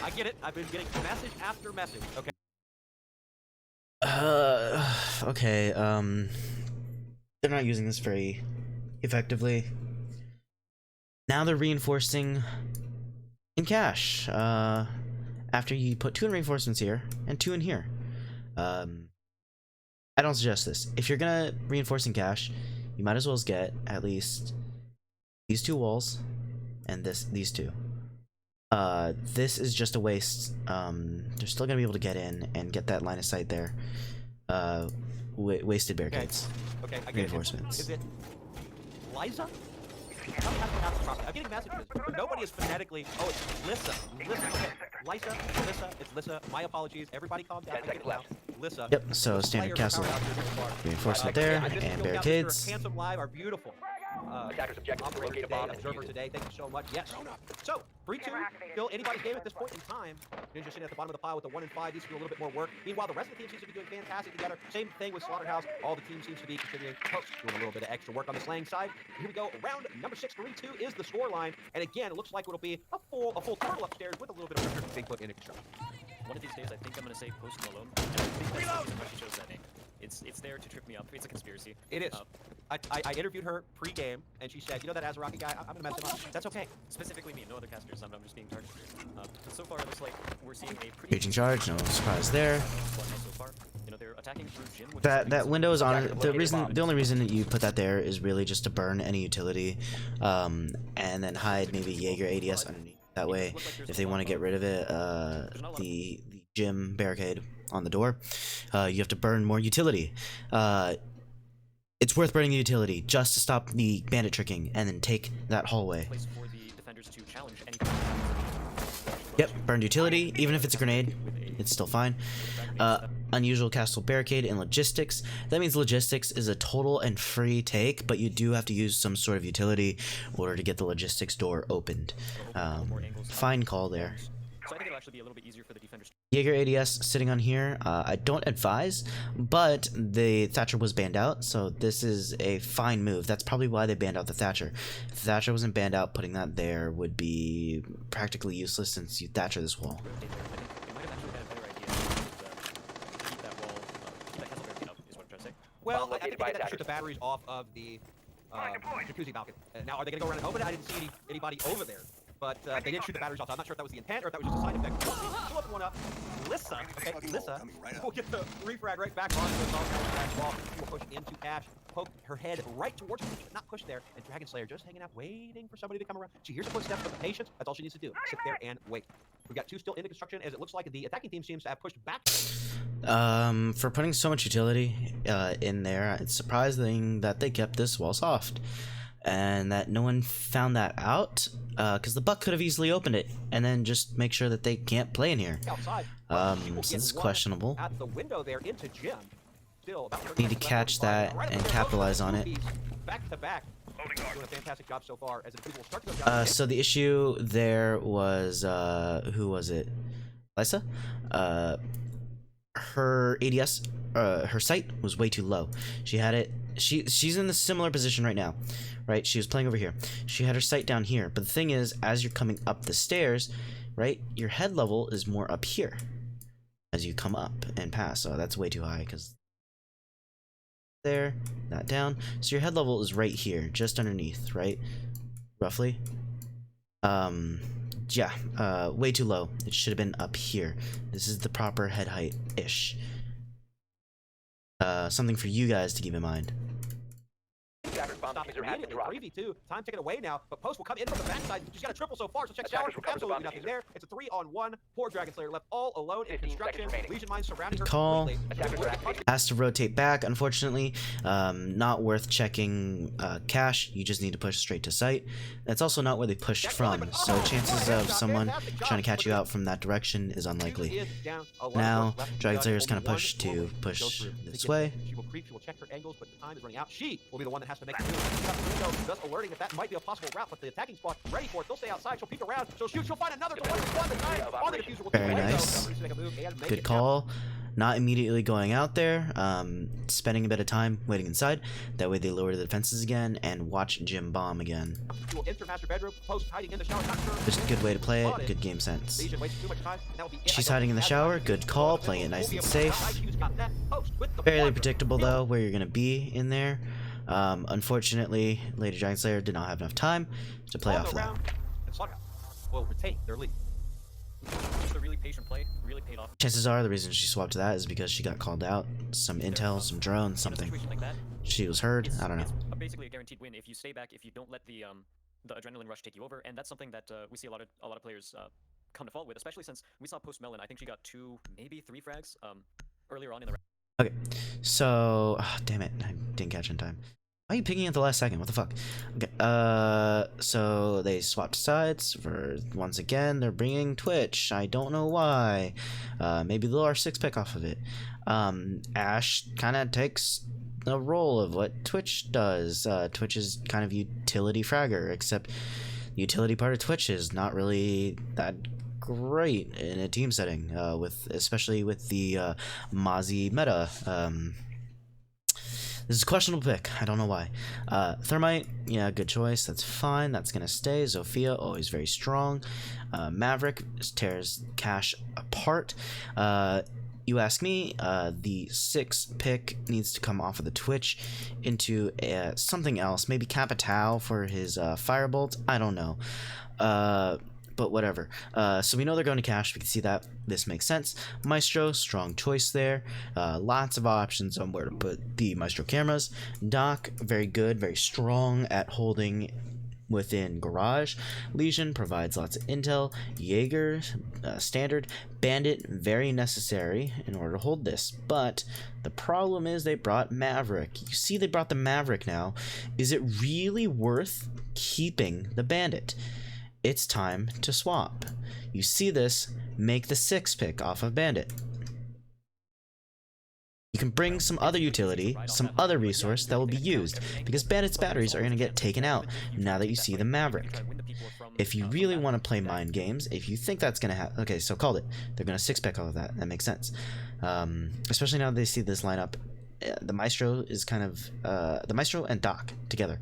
I get it. I've been getting message after message. Okay. Okay, they're not using this very effectively. Now they're reinforcing in cache. After you put 2 in reinforcements here and 2 in here. I don't suggest this. If you're gonna reinforce in cache, you might as well get at least these 2 walls and these 2. This is just a waste. They're still gonna be able to get in and get that line of sight there. Wasted barricades. Okay, I get reinforcements. Is it Liza? I'm getting messages. Nobody is phonetically. Oh, it's Lissa. Lissa. Okay. Lisa. Lissa. It's Lissa. My apologies. Everybody calm down. Lissa. Yep. So standard castle reinforcement there and barricades. Handsome live are beautiful. Attackers objective to locate a bomb. Observer today. Thank you so much. Yes. So 3-2. Still anybody's game at this point in time. Ninja sitting at the bottom of the pile with the 1 and 5. Needs to do a little bit more work. Meanwhile, the rest of the team seems to be doing fantastic together. Same thing with Slaughterhouse. All the team seems to be contributing. Post doing a little bit of extra work on the slaying side. Here we go. Round number 6. 3-2 is the score line. And again, it looks like it'll be a full turtle upstairs with a little bit of pressure. Bigfoot in construction. One of these days, I think I'm going to say Post Malone. And I think that's the reason why she chose that name. It's there to trip me up. It's a conspiracy. It is. I interviewed her pre-game, and she said, you know that Azaraki guy? I'm going to mess him up. That's okay. Specifically me, no other casters. I'm just being targeted. So far, it looks like we're seeing a pretty... Raging charge, no surprise there. So far, you know, they're attacking through Jim, which That window is on. The only reason that you put that there is really just to burn any utility, and then hide maybe Jaeger ADS underneath. That way, if they want to get rid of it, the gym barricade on the door, you have to burn more utility. It's worth burning the utility just to stop the bandit tricking and then take that hallway. Yep, burned utility. Even if it's a grenade, it's still fine. Unusual castle barricade and logistics. That means logistics is a total and free take, but you do have to use some sort of utility in order to get the logistics door opened. Fine call there. So I think it'll actually be a little bit easier for the defenders. Jaeger ADS sitting on here, I don't advise, but the Thatcher was banned out, so this is a fine move. That's probably why they banned out the Thatcher. If the Thatcher wasn't banned out, putting that there would be practically useless since you Thatcher this wall. Well, I think they had to shoot the batteries off of the jacuzzi balcony. Now, are they going to go around and open it? I didn't see anybody over there. But they did shoot the batteries off. So I'm not sure if that was the intent or if that was just a side effect. She'll open one up. Lissa, okay, Lissa will get the refrag right back on the wall. She will push into Ash, poke her head right towards her, but not push there. And Dragon Slayer just hanging out, waiting for somebody to come around. She hears the footsteps, but the patience, that's all she needs to do. Sit there and wait. We've got 2 still into construction, as it looks like the attacking team seems to have pushed back. For putting so much utility in there, it's surprising that they kept this wall soft. and that no one found that out, because the Buck could have easily opened it and then just make sure that they can't play in here. Outside. So this is questionable. At the window there into Jim. Still about 30 Need to seconds left catch on the that clock. Right up and there, capitalize both on of it. these back to back. Doing a fantastic job so far as the people start to go down. So the issue there was, who was it? Lisa? Her ADS, her sight was way too low. She had it, she's in a similar position right now, right? She was playing over here. She had her sight down here, but the thing is, as you're coming up the stairs, right, your head level is more up here as you come up and pass. So that's way too high, because there, not down. So your head level is right here, just underneath, right? Roughly. Yeah, way too low. It should have been up here. This is the proper head height-ish. Something for you guys to keep in mind. Attackers bomb Stop it diffuser has been immediately. dropped. 3v2. Time taken away now, but Post will come in from the backside. She's got a triple so far, so check Attackers Shower. recover the bomb Absolutely nothing diffuser. there. It's a 3-on-1. Poor Dragon Slayer left all alone in 15 seconds construction. remaining. Legion mines surrounding her Call. completely. Attackers are activated. Has to rotate back, unfortunately. Not worth checking cache. You just need to push straight to site. That's also not where they pushed from, so chances of someone trying to catch you out from that direction is unlikely. Now, Dragon Slayer is kind of pushed to push this way. She will creep, she will check her angles, but time is running out. She will be the one that has to make the move. Just alerting that might be a possible route, but the attacking squad ready for it. They'll stay outside, she'll peek around, she'll shoot, she'll find another. The time on the diffuser will Very take away, nice. though. Make a move and make Good it call. Not immediately going out there, spending a bit of time waiting inside. That way they lower the defenses again and watch Jim bomb again. She will enter master bedroom, Post hiding in the shower, not sure. Just a good way to play it, good game sense. Legion wastes too much time, and that will be it. She's hiding in the shower, good call, playing it nice and safe. Fairly predictable though, where you're gonna be in there. Unfortunately, Lady Dragon Slayer did not have enough time to play off that. And Slaughterhouse will retain their lead. Just a really patient play, really paid off. Chances are the reason she swapped to that is because she got called out. Some intel, some drones, In a something. situation like that, She was heard, I don't know. It's basically a guaranteed win if you stay back, if you don't let the adrenaline rush take you over, and that's something that we see a lot of players come to fault with, especially since we saw Post Melon. I think she got 2, maybe 3 frags earlier on in the round. Okay, so damn it, I didn't catch in time. Why are you picking at the last second? What the fuck? Okay, so they swapped sides for once again. They're bringing Twitch. I don't know why. Maybe they'll R6 pick off of it. Ash kind of takes the role of what Twitch does. Twitch is kind of utility fragger, except the utility part of Twitch is not really that great in a team setting, especially with the Mozzie meta. This is a questionable pick. I don't know why. Thermite, yeah, good choice. That's fine. That's going to stay. Zofia, always very strong. Maverick tears Cash apart. You ask me, the 6 pick needs to come off of the Twitch into something else. Maybe Capitao for his Firebolt. I don't know. But whatever. So we know they're going to cash. We can see that this makes sense. Maestro, strong choice there. Lots of options on where to put the Maestro cameras. Doc, very good, very strong at holding within Garage. Legion provides lots of intel. Jaeger, standard. Bandit, very necessary in order to hold this. But the problem is they brought Maverick. You see they brought the Maverick now. Is it really worth keeping the Bandit? It's time to swap. You see this, make the 6 pick off of Bandit. You can bring some other utility, some other resource that will be used, because Bandit's batteries are going to get taken out now that you see the Maverick. If you really want to play mind games, if you think that's going to happen, okay, so called it. They're going to 6 pick all of that. That makes sense. Especially now that they see this lineup. The Maestro is kind of the Maestro and Doc together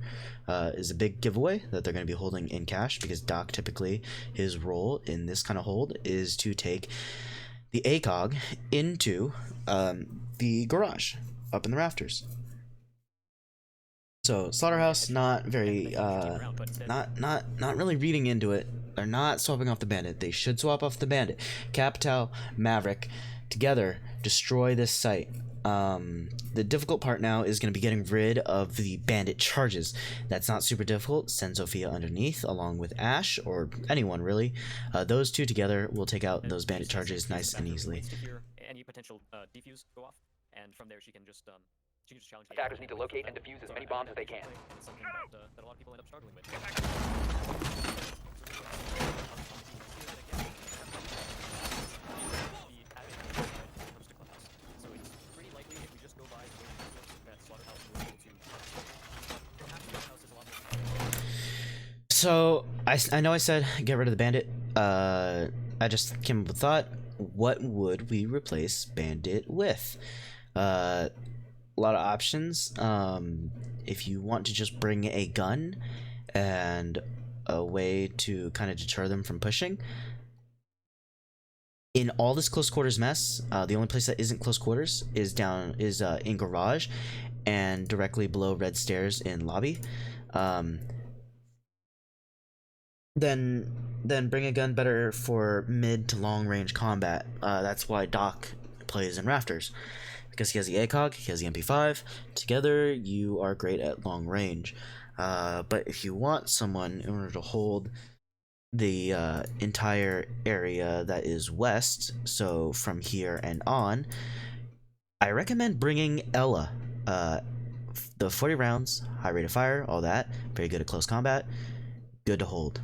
is a big giveaway that they're going to be holding in cash, because Doc typically his role in this kind of hold is to take the ACOG into the garage up in the rafters. So Slaughterhouse not very not really reading into it. They're not swapping off the Bandit. They should swap off the Bandit. Capitao, Maverick together destroy this site. The difficult part now is going to be getting rid of the Bandit charges. That's not super difficult. Send Zofia underneath along with Ash, or anyone really. Those two together will take out those Bandit charges nice and easily. Any potential defuse go off, and from there she can just she can just challenge. Attackers need to locate and defuse as many bombs as they can. It's something that a lot of people end up struggling with. So it's pretty likely if we just go by the way that Slaughterhouse will be able to. Perhaps Slaughterhouse is a lot more. So I know I said get rid of the bandit. I just came up with a thought. What would we replace bandit with? A lot of options. If you want to just bring a gun and a way to kind of deter them from pushing. In all this close quarters mess, the only place that isn't close quarters is in garage and directly below red stairs in lobby. Then bring a gun better for mid to long range combat. That's why Doc plays in rafters, because he has the ACOG, he has the MP5. Together, you are great at long range. But if you want someone in order to hold the entire area that is west, so from here and on, I recommend bringing Ella. The 40 rounds, high rate of fire, all that, very good at close combat, good to hold.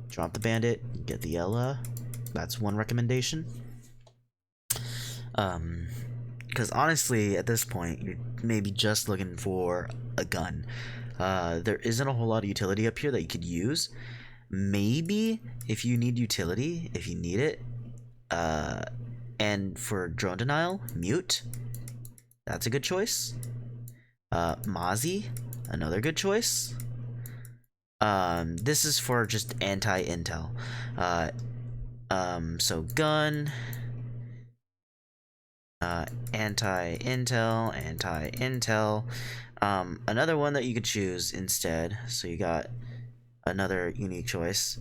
Drop the bandit, get the Ella. That's one recommendation. Because honestly, at this point, you're maybe just looking for a gun. There isn't a whole lot of utility up here that you could use. Maybe if you need utility, if you need it, and for drone denial, mute. That's a good choice. Mozzie, another good choice. This is for just anti-intel. So gun, anti-intel. Another one that you could choose instead, so you got another unique choice,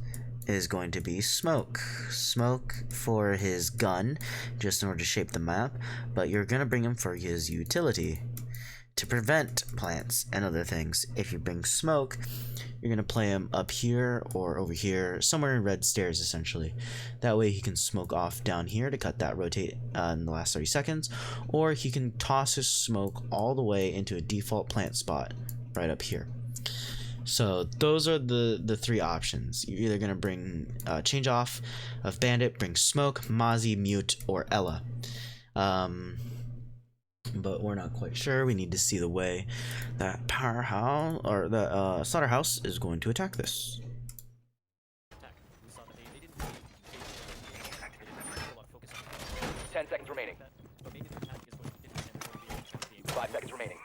is going to be Smoke. Smoke for his gun, just in order to shape the map, but you're gonna bring him for his utility, to prevent plants and other things. If you bring Smoke, you're gonna play him up here or over here, somewhere in red stairs essentially. That way he can smoke off down here to cut that rotate in the last 30 seconds, or he can toss his smoke all the way into a default plant spot right up here. So those are the three options. You're either gonna bring change off of bandit, bring Smoke, Mozzie, mute, or Ella. But we're not quite sure. We need to see the way that Powerhouse or the Slaughterhouse is going to attack this. 10 seconds remaining. 5 seconds remaining.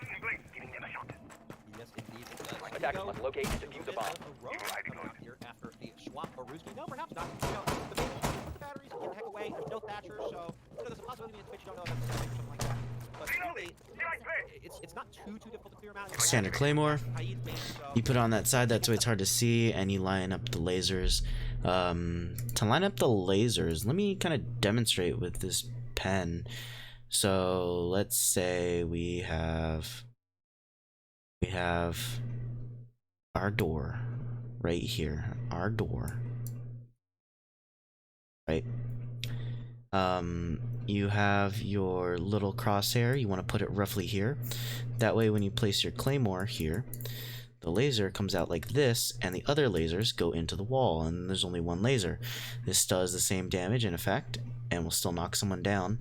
Yes, indeed. It does. Attackers must locate and defuse a bomb. Here after the swap or Ruski. No, perhaps not. You know, the batteries get the heck away. There's no Thatcher, so there's a possibility in Twitch you don't know if that's something like that. But really, it's not too difficult to clear them out. Standard Claymore. You put it on that side, that's way it's hard to see, and you line up the lasers. To line up the lasers, let me kind of demonstrate with this pen. So let's say we have our door right here. Our door. Right. You have your little crosshair. You want to put it roughly here. That way when you place your claymore here, the laser comes out like this, and the other lasers go into the wall, and there's only one laser. This does the same damage in effect, and will still knock someone down.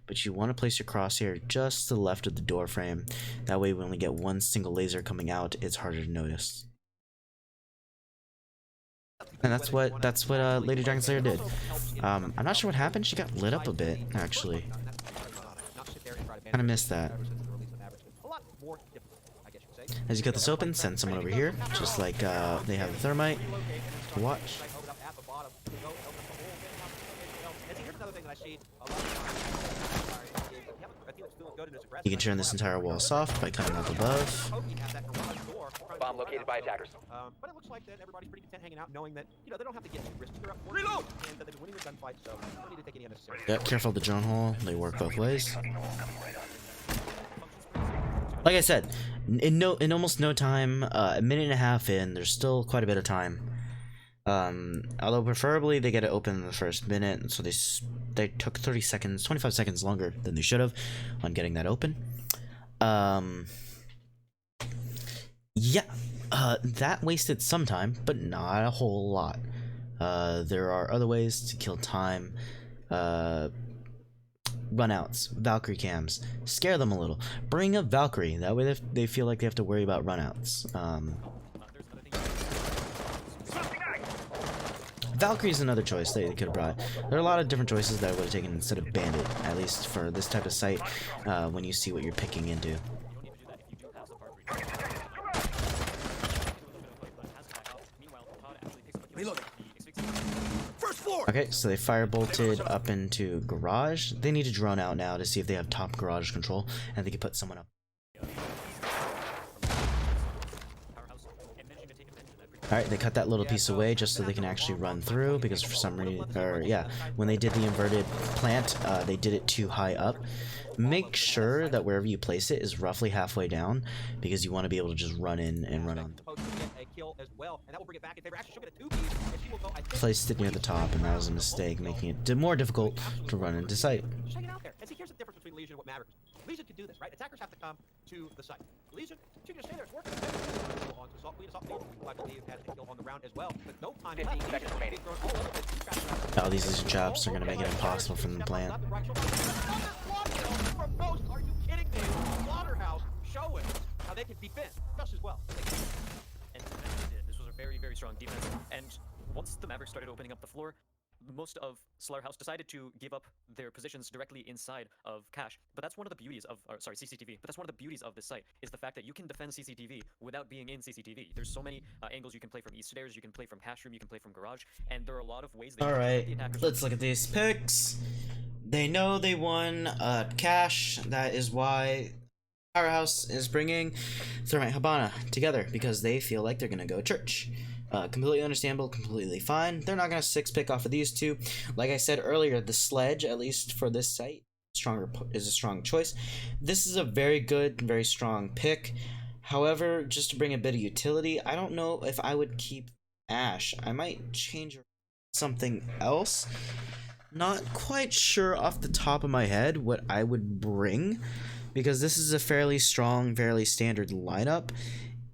But you want to place your crosshair just to the left of the door frame. That way we only get one single laser coming out, it's harder to notice. And that's what Lady Dragon Slayer did. I'm not sure what happened. She got lit up a bit, actually. Kind of missed that. As you cut this open, send someone over here, just like they have the thermite to watch. You can turn this entire wall soft by cutting up above. Bomb located by attackers. But it looks like that everybody's pretty content hanging out, knowing that, you know, they don't have to get too risky. They're up 4 and that they've been winning the gunfight, so they don't need to take any unnecessary. Yeah, careful of the drone hole. They work both ways. Like I said, in almost no time, a minute and a half in, there's still quite a bit of time. Although preferably they get it open in the first minute, so they took 30 seconds, 25 seconds longer than they should have on getting that open. Yeah, that wasted some time, but not a whole lot. There are other ways to kill time. Runouts, Valkyrie cams, scare them a little. Bring up Valkyrie, that way they feel like they have to worry about runouts. Valkyrie's another choice that they could have brought. There are a lot of different choices that I would have taken instead of Bandit, at least for this type of site, when you see what you're picking into. Okay, so they fire-bolted up into garage. They need to drone out now to see if they have top garage control, and they can put someone up. Alright, they cut that little piece away just so they can actually run through, because for some reason, or yeah, when they did the inverted plant, they did it too high up. Make sure that wherever you place it is roughly halfway down, because you want to be able to just run in and run on. Placed it near the top, and that was a mistake, making it more difficult to run into sight. Check it out there. And see, here's the difference between Legion and what Mavericks. Legion can do this, right? Attackers have to come to the site. Legion, she can just stay there. It's working. On to Assault Queen, Assault Queen, I believe, had a kill on the round as well. But no time 15 seconds remaining. Oh, these jobs are going to make it impossible for them to plant. Are you kidding me? Slaughterhouse showing how they can defend just as well. And this was a very, very strong defense. And once the Mavericks started opening up the floor, most of Slaughterhouse decided to give up their positions directly inside of Cache. But that's one of the beauties of, CCTV. But that's one of the beauties of this site, is the fact that you can defend CCTV without being in CCTV. There's so many angles you can play from East Stairs, you can play from Cache Room, you can play from Garage, and there are a lot of ways that you Alright, can the attackers. let's look at these picks. They know they won Cache. That is why Powerhaus is bringing Thermite Habana together, because they feel like they're going to go church. Completely understandable, completely fine. They're not going to 6-pick off of these two. Like I said earlier, the Sledge, at least for this site, is a strong choice. This is a very good, very strong pick. However, just to bring a bit of utility, I don't know if I would keep Ash. I might change something else. Not quite sure off the top of my head what I would bring, because this is a fairly strong, fairly standard lineup.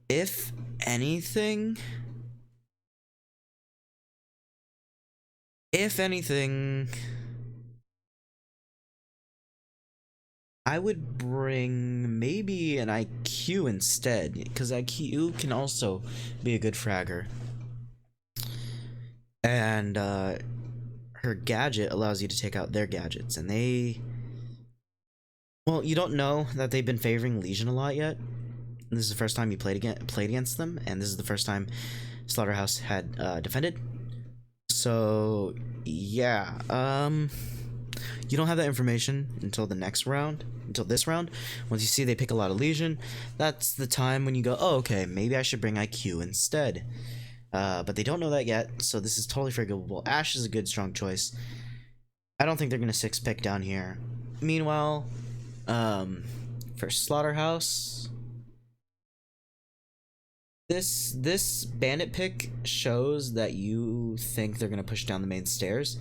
If anything, I would bring maybe an IQ instead, because IQ can also be a good fragger. And her gadget allows you to take out their gadgets, and well, you don't know that they've been favoring Legion a lot yet. This is the first time you played against them, and this is the first time Slaughterhouse had defended. So yeah, you don't have that information until the next round, until this round. Once you see they pick a lot of Legion, that's the time when you go, oh, okay, maybe I should bring IQ instead. But they don't know that yet, so this is totally forgivable. Ash is a good, strong choice. I don't think they're going to 6-pick down here. Meanwhile, for Slaughterhouse, this bandit pick shows that you think they're going to push down the main stairs.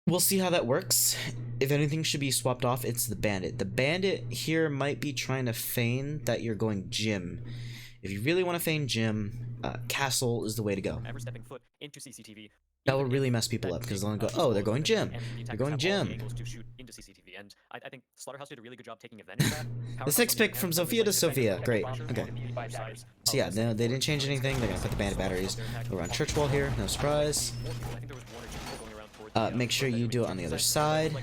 We'll see how that works. If anything should be swapped off, it's the bandit. The bandit here might be trying to feign that you're going gym. If you really want to feign gym, castle is the way to go. Ever stepping foot into CCTV. That will really mess people up, because they'll go, oh, they're going gym. They're going gym. To shoot into CCTV. And I think Slaughterhouse did a really good job taking advantage of that. The 6-pick from Sophia to Sophia. Great. Okay. So yeah, they didn't change anything. They're going to put the bandit batteries around church wall here. No surprise. Make sure you do it on the other side.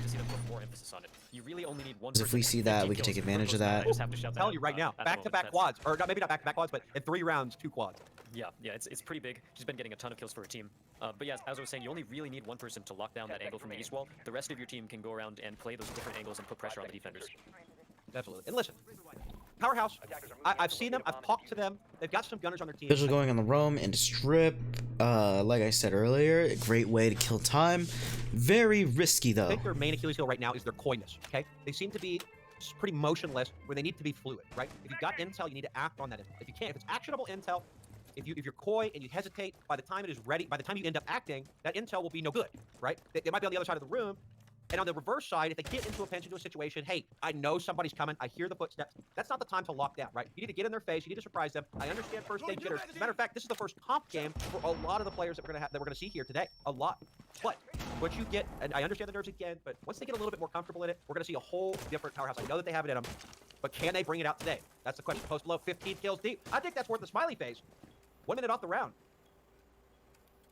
Because if we see that, we can take advantage of that. I'm telling you right now, back-to-back quads, or not, maybe not back-to-back quads, but in 3 rounds, 2 quads. Yeah, it's pretty big. She's been getting a ton of kills for her team. But yeah, as I was saying, you only really need one person to lock down that angle from the east wall. The rest of your team can go around and play those different angles and put pressure on the defenders. Absolutely. And listen, Powerhaus, I've seen them, I've talked to them. They've got some gunners on their team. Visual going on the roam into strip. Like I said earlier, a great way to kill time. Very risky though. I think their main Achilles heel right now is their coyness. Okay, they seem to be pretty motionless when they need to be fluid. Right? If you've got intel, you need to act on that intel. If you can't, if it's actionable intel, if you're coy and you hesitate, by the time it is ready, by the time you end up acting, that intel will be no good. Right? They might be on the other side of the room, And on the reverse side, if they get into a pinch, into a situation, hey, I know somebody's coming. I hear the footsteps. That's not the time to lock down, right? You need to get in their face. You need to surprise them. I understand first day jitters. As a matter of fact, this is the first comp game for a lot of the players that we're gonna see here today. A lot. But once you get, and I understand the nerves again, but once they get a little bit more comfortable in it, we're gonna see a whole different Powerhouse. I know that they have it in them, but can they bring it out today? That's the question. Post low, 15 kills deep. I think that's worth the smiley face. 1 minute off the round.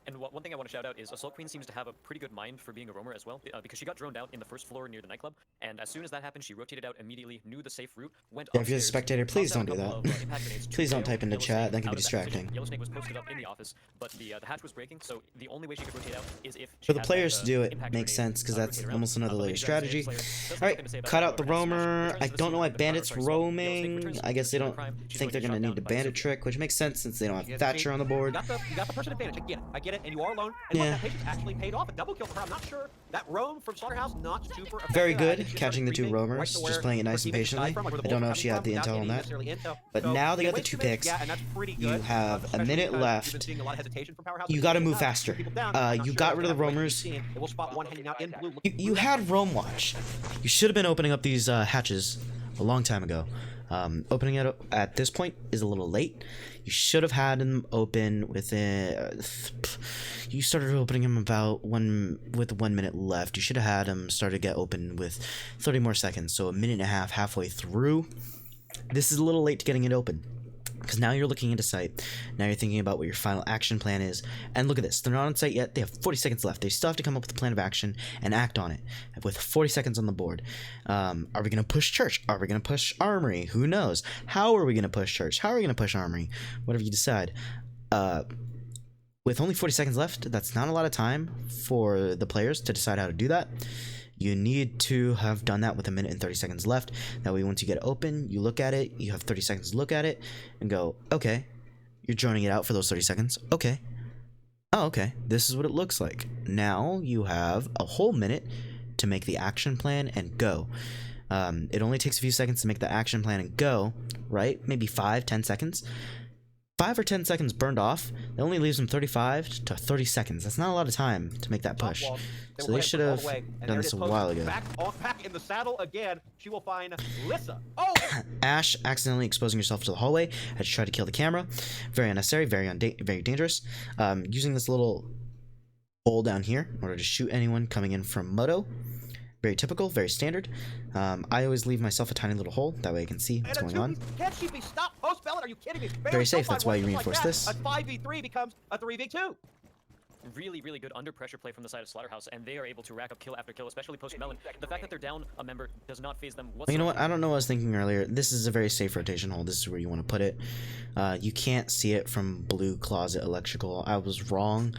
And one thing I want to shout out is Assault Queen seems to have a pretty good mind for being a roamer as well, because she got droned out in the first floor near the nightclub, and as soon as that happened, she rotated out immediately, knew the safe route, went Yeah, if you're a upstairs, spectator, please tossed don't out do a couple that. of, impact grenades to Please don't KO type into Yellow chat, Snake that can be out of distracting. position. Yellow Snake was posted up in the office, but the hatch was breaking, so the only way she could rotate out is if she For the had players that, to do it impact makes grenade, sense, because that's rotate around. almost another But layer Lady Dragon strategy. Slayer doesn't have Alright, anything to say about cut that, out the however, Smash roamer. returns I to the don't scene know why when the car Bandit's starts falling. Yellow Snake roaming. returns to I the guess they scene of don't the crime. She's think going they're to be going to shot need a down by bandit Suki. trick, which makes sense since they don't have Yeah, Thatcher see, on the board. You got the person advantage. I get it, and you are alone. And Yeah. look, that patience actually paid off. A double kill for her. I'm not sure that roam from Slaughterhouse not super effective. Very I good, think she catching the started two creeping right roamers, to just where playing it her nice and teammates died patiently. from, like where the I don't know bull's if she coming had the from, intel without on getting that. necessarily intel. But So now they got the wait 2 2 minutes, picks. yeah, and that's pretty You good, have a especially minute because left. you've been seeing a lot of hesitation from Powerhouse. You If got to they move get down, faster. people down, I'm not You sure got if rid of the they're gonna wait to be roamers. seen. They will spot one hanging out in blue. You had roam watch. You should have been opening up these hatches a long time ago. Opening it up at this point is a little late. You should have had them open within. You started opening them about with 1 minute left. You should have had them start to get open with 30 more seconds. So a minute and a half halfway through. This is a little late to getting it open. Because now you're looking into sight. Now you're thinking about what your final action plan is. And look at this. They're not on site yet. They have 40 seconds left. They still have to come up with a plan of action and act on it. With 40 seconds on the board. Are we going to push church? Are we going to push armory? Who knows? How are we going to push church? How are we going to push armory? Whatever you decide. With only 40 seconds left, that's not a lot of time for the players to decide how to do that. You need to have done that with a minute and 30 seconds left. That way, once you get it open, you look at it, you have 30 seconds to look at it, and go, okay, you're droning it out for those 30 seconds. Okay. Oh, okay. This is what it looks like. Now you have a whole minute to make the action plan and go. It only takes a few seconds to make the action plan and go, right? Maybe 5-10 seconds. 5 or 10 seconds burned off. That only leaves them 35 to 30 seconds. That's not a lot of time to make that push. So they should have done this a while ago. Back in the saddle again. She will find Lissa. Oh! Ash accidentally exposing yourself to the hallway as you try to kill the camera. Very unnecessary, very dangerous. Using this little hole down here in order to shoot anyone coming in from Moto. Very typical, very standard. I always leave myself a tiny little hole, that way I can see what's going on. Can't she be stopped post-pellet? Are you kidding me? Very safe, that's why you reinforce this. A 5v3 becomes a 3v2. Really, really good under pressure play from the side of Slaughterhouse, and they are able to rack up kill after kill, especially post-melon. The fact that they're down a member does not phase them whatsoever. Well, you know what? I don't know what I was thinking earlier. This is a very safe rotation hole. This is where you want to put it. You can't see it from blue closet electrical. I was wrong.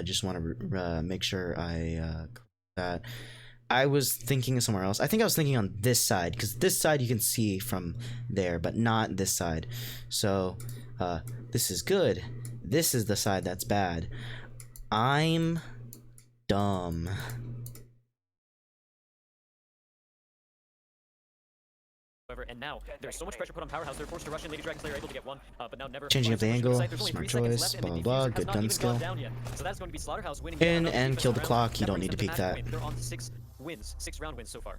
Just want to make sure I that. I was thinking of somewhere else. I think I was thinking on this side, because this side you can see from there, but not this side. So, this is good. This is the side that's bad. I'm dumb. And now there's so much pressure put on Powerhouse. They're forced to rush in. Lady Dragon Slayer able to get one, but now never. Changing up the angle, smart choice, blah blah blah, good gun skill. So that's going to be Slaughterhouse winning. In and kill the clock. You don't need to peek that. They're on 6 wins, 6 round wins so far.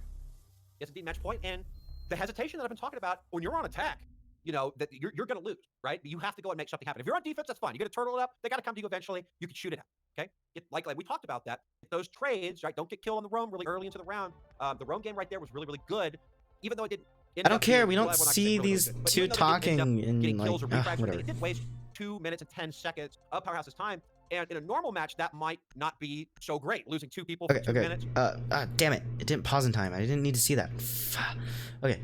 Yes, indeed, match point. And the hesitation that I've been talking about, when you're on attack, you know, that you're going to lose, right? You have to go and make something happen. If you're on defense, that's fine. You're going to turtle it up. They got to come to you eventually. You can shoot it out, okay? Like we talked about that. Those trades, right, don't get killed on the roam really early into the round. The roam game right there was really, really good, even though it didn't. I don't care. We don't see these two talking in like whatever. It did waste 2 minutes and 10 seconds of Powerhouse's time. And in a normal match, that might not be so great. Losing 2 people for 2 minutes. Damn it. It didn't pause in time. I didn't need to see that. Okay.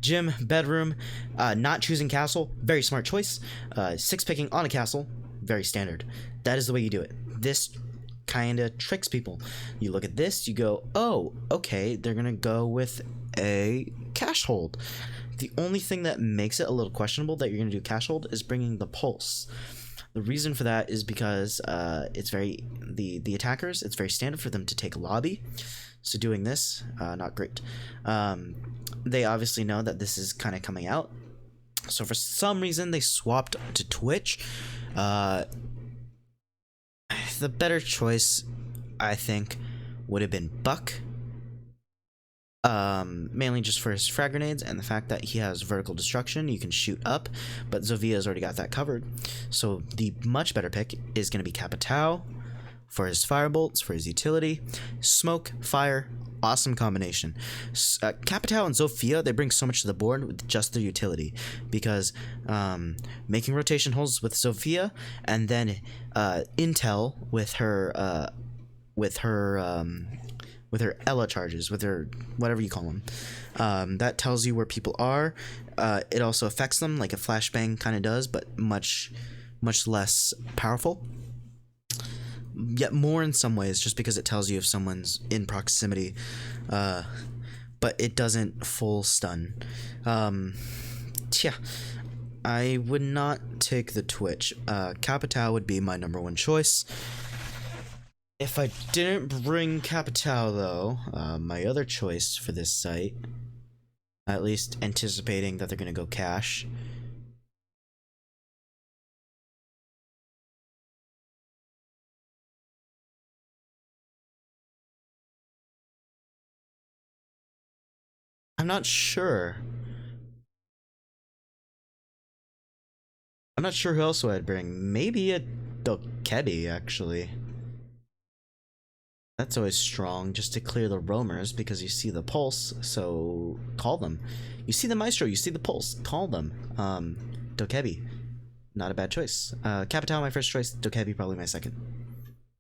Gym, bedroom, not choosing castle. Very smart choice. 6 picking on a castle. Very standard. That is the way you do it. This kind of tricks people. You look at this, you go, oh, okay, they're going to go with a cash hold. The only thing that makes it a little questionable that you're going to do cash hold is bringing the pulse. The reason for that is because it's very the attackers, it's very standard for them to take lobby. So doing this, not great. They obviously know that this is kind of coming out. So for some reason they swapped to Twitch. The better choice, I think, would have been Buck. Mainly just for his frag grenades and the fact that he has vertical destruction, you can shoot up, but Zovia's already got that covered. So the much better pick is going to be Capitao for his firebolts, for his utility. Smoke, fire, awesome combination. Capitao and Zofia, they bring so much to the board with just their utility, because making rotation holes with Zofia, and then intel with her Ella charges, with her whatever you call them, that tells you where people are. It also affects them like a flashbang kind of does, but much less powerful, yet more in some ways, just because it tells you if someone's in proximity, but it doesn't full stun. Yeah, I would not take the Twitch. Capitao would be my #1 choice. If I didn't bring Capitao, though, my other choice for this site, at least anticipating that they're going to go cash, I'm not sure. I'm not sure who else I'd bring. Maybe a Dokebi, actually. That's always strong, just to clear the roamers, because you see the pulse, so call them. You see the Maestro, you see the pulse, call them. Dokebi, not a bad choice. Capitao, my first choice. Dokebi, probably my second.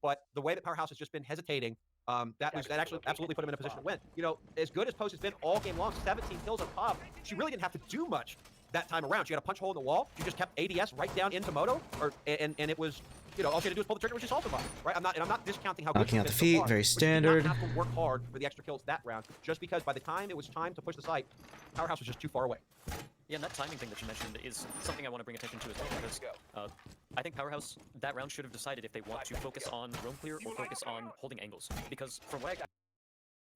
But the way that Powerhaus has just been hesitating, that actually absolutely put him in a position to win. You know, as good as Post has been all game long, 17 kills on top, she really didn't have to do much that time around. She had a punch hole in the wall. She just kept ADS right down into Moto, and it was, you know, all she had to do was pull the trigger, which is also fine, right? I'm not discounting how good Knocking she's out the been so feet, far, very but she did standard. not have to work hard for the extra kills that round, just because by the time it was time to push the site, Powerhaus was just too far away. Yeah, and that timing thing that you mentioned is something I want to bring attention to as well, because I think Powerhaus that round should have decided if they want to focus on roam clear or focus on holding angles. Because from what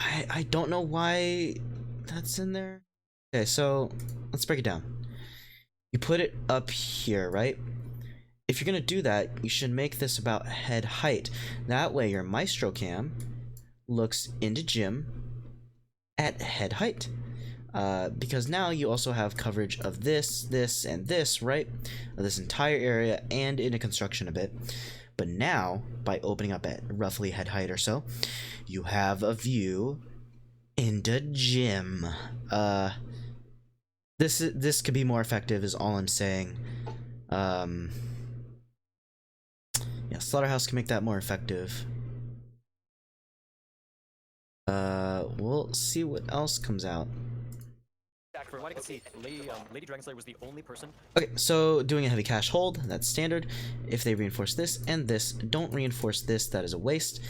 I don't know why that's in there. Okay, so let's break it down. You put it up here, right? If you're gonna do that, you should make this about head height. That way your Maestro cam looks into Jim at head height. Because now you also have coverage of this, and this, right? Of this entire area and into construction a bit. But now, by opening up at roughly head height or so, you have a view into Jim. This could be more effective is all I'm saying. Yeah, Slaughterhouse can make that more effective. We'll see what else comes out. From what I can see, Lady Dragonslayer was the only person. Okay, so doing a heavy cash hold, that's standard. If they reinforce this and this, don't reinforce this, that is a waste.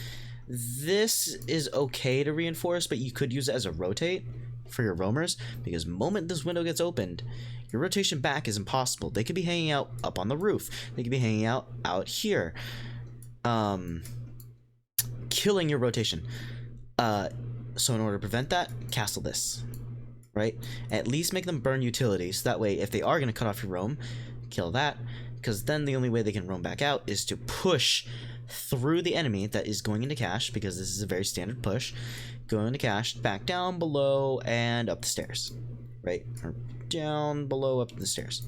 This is okay to reinforce, but you could use it as a rotate for your roamers, because moment this window gets opened, your rotation back is impossible. They could be hanging out up on the roof. They could be hanging out here. Killing your rotation. So in order to prevent that, castle this. Right? At least make them burn utilities. That way, if they are going to cut off your roam, kill that. Because then the only way they can roam back out is to push through the enemy that is going into cache, because this is a very standard push. Go into cache, back down, below, and up the stairs. Right? Or down, below, up the stairs.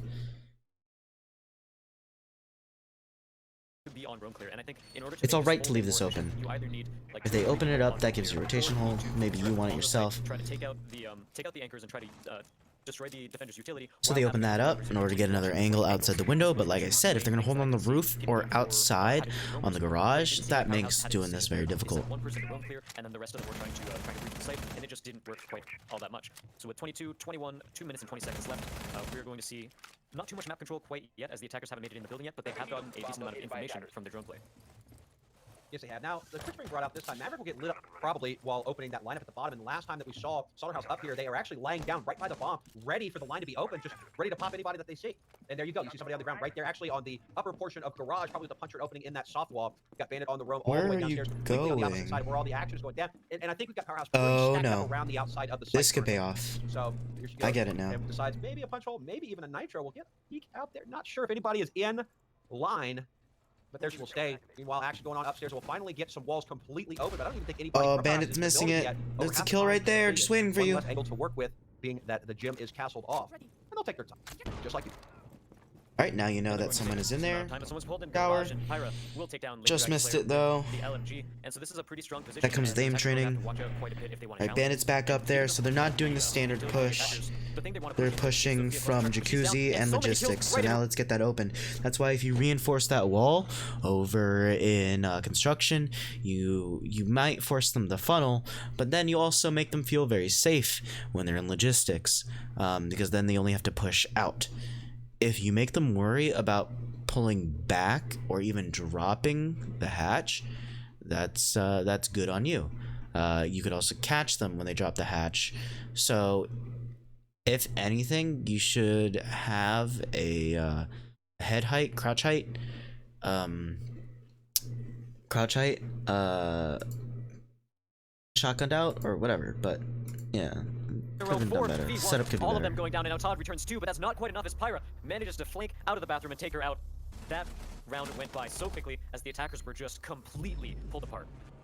Be on roam clear, and I think in order to it's alright to leave this open. You either need, like, if they open it up, that gives you rotation hold. Maybe you want it yourself. Try to take out the anchors and try to destroy the defender's utility. So they open that up in order to get another angle outside the window, but like I said, if they're going to hold on the roof or outside on the garage, that makes doing this very difficult. One person to roam clear, and then the rest of them were trying to reach the site, and it just didn't work quite all that much. So with 22, 21, 2 minutes and 20 seconds left, we're going to see not too much map control quite yet, as the attackers haven't made it in the building yet, but they have gotten a decent amount of information from their drone play. Yes, they have. Now, the quick spring brought out this time, Maverick will get lit up probably while opening that lineup at the bottom. And the last time that we saw Slaughterhouse up here, they are actually laying down right by the bomb, ready for the line to be open, just ready to pop anybody that they see. And there you go. You see somebody on the ground right there, actually on the upper portion of garage, probably the puncher opening in that soft wall. Got banded on the roam all the way downstairs, completely on the opposite side where all the action is going down. And I think we've got Powerhouse pretty stacked up around the outside of the site. This could pay off. So here she goes. I get it now. And decides maybe a punch hole, maybe even a nitro. We'll get a peek out there. Not sure if anybody is in line But there she will stay. Meanwhile, action going on upstairs. We'll finally get some walls completely open, but I don't even think anybody. Oh, from Bandit's is missing building it. yet. There's Over a half kill time right there, completed. just waiting for One you. less angle to work with, being that the gym is castled off, and they'll take their time, just like you. All right, now you know that someone is in there. Gower. Just missed it though. That comes with aim training. Alright, Bandit's back up there, so they're not doing the standard push. They're pushing from Jacuzzi and Logistics, so now let's get that open. That's why if you reinforce that wall over in construction, you might force them to funnel, but then you also make them feel very safe when they're in Logistics, because then they only have to push out. If you make them worry about pulling back or even dropping the hatch, that's good on you. You could also catch them when they drop the hatch. So if anything, you should have a head height, crouch height, shotgunned out or whatever. But yeah. Could have been done better. Setup could be all better. of them going down, and now Todd returns too, but that's not quite enough as Pyra manages to flank out of the bathroom and take her out. That round went by so quickly as the attackers were just completely pulled apart.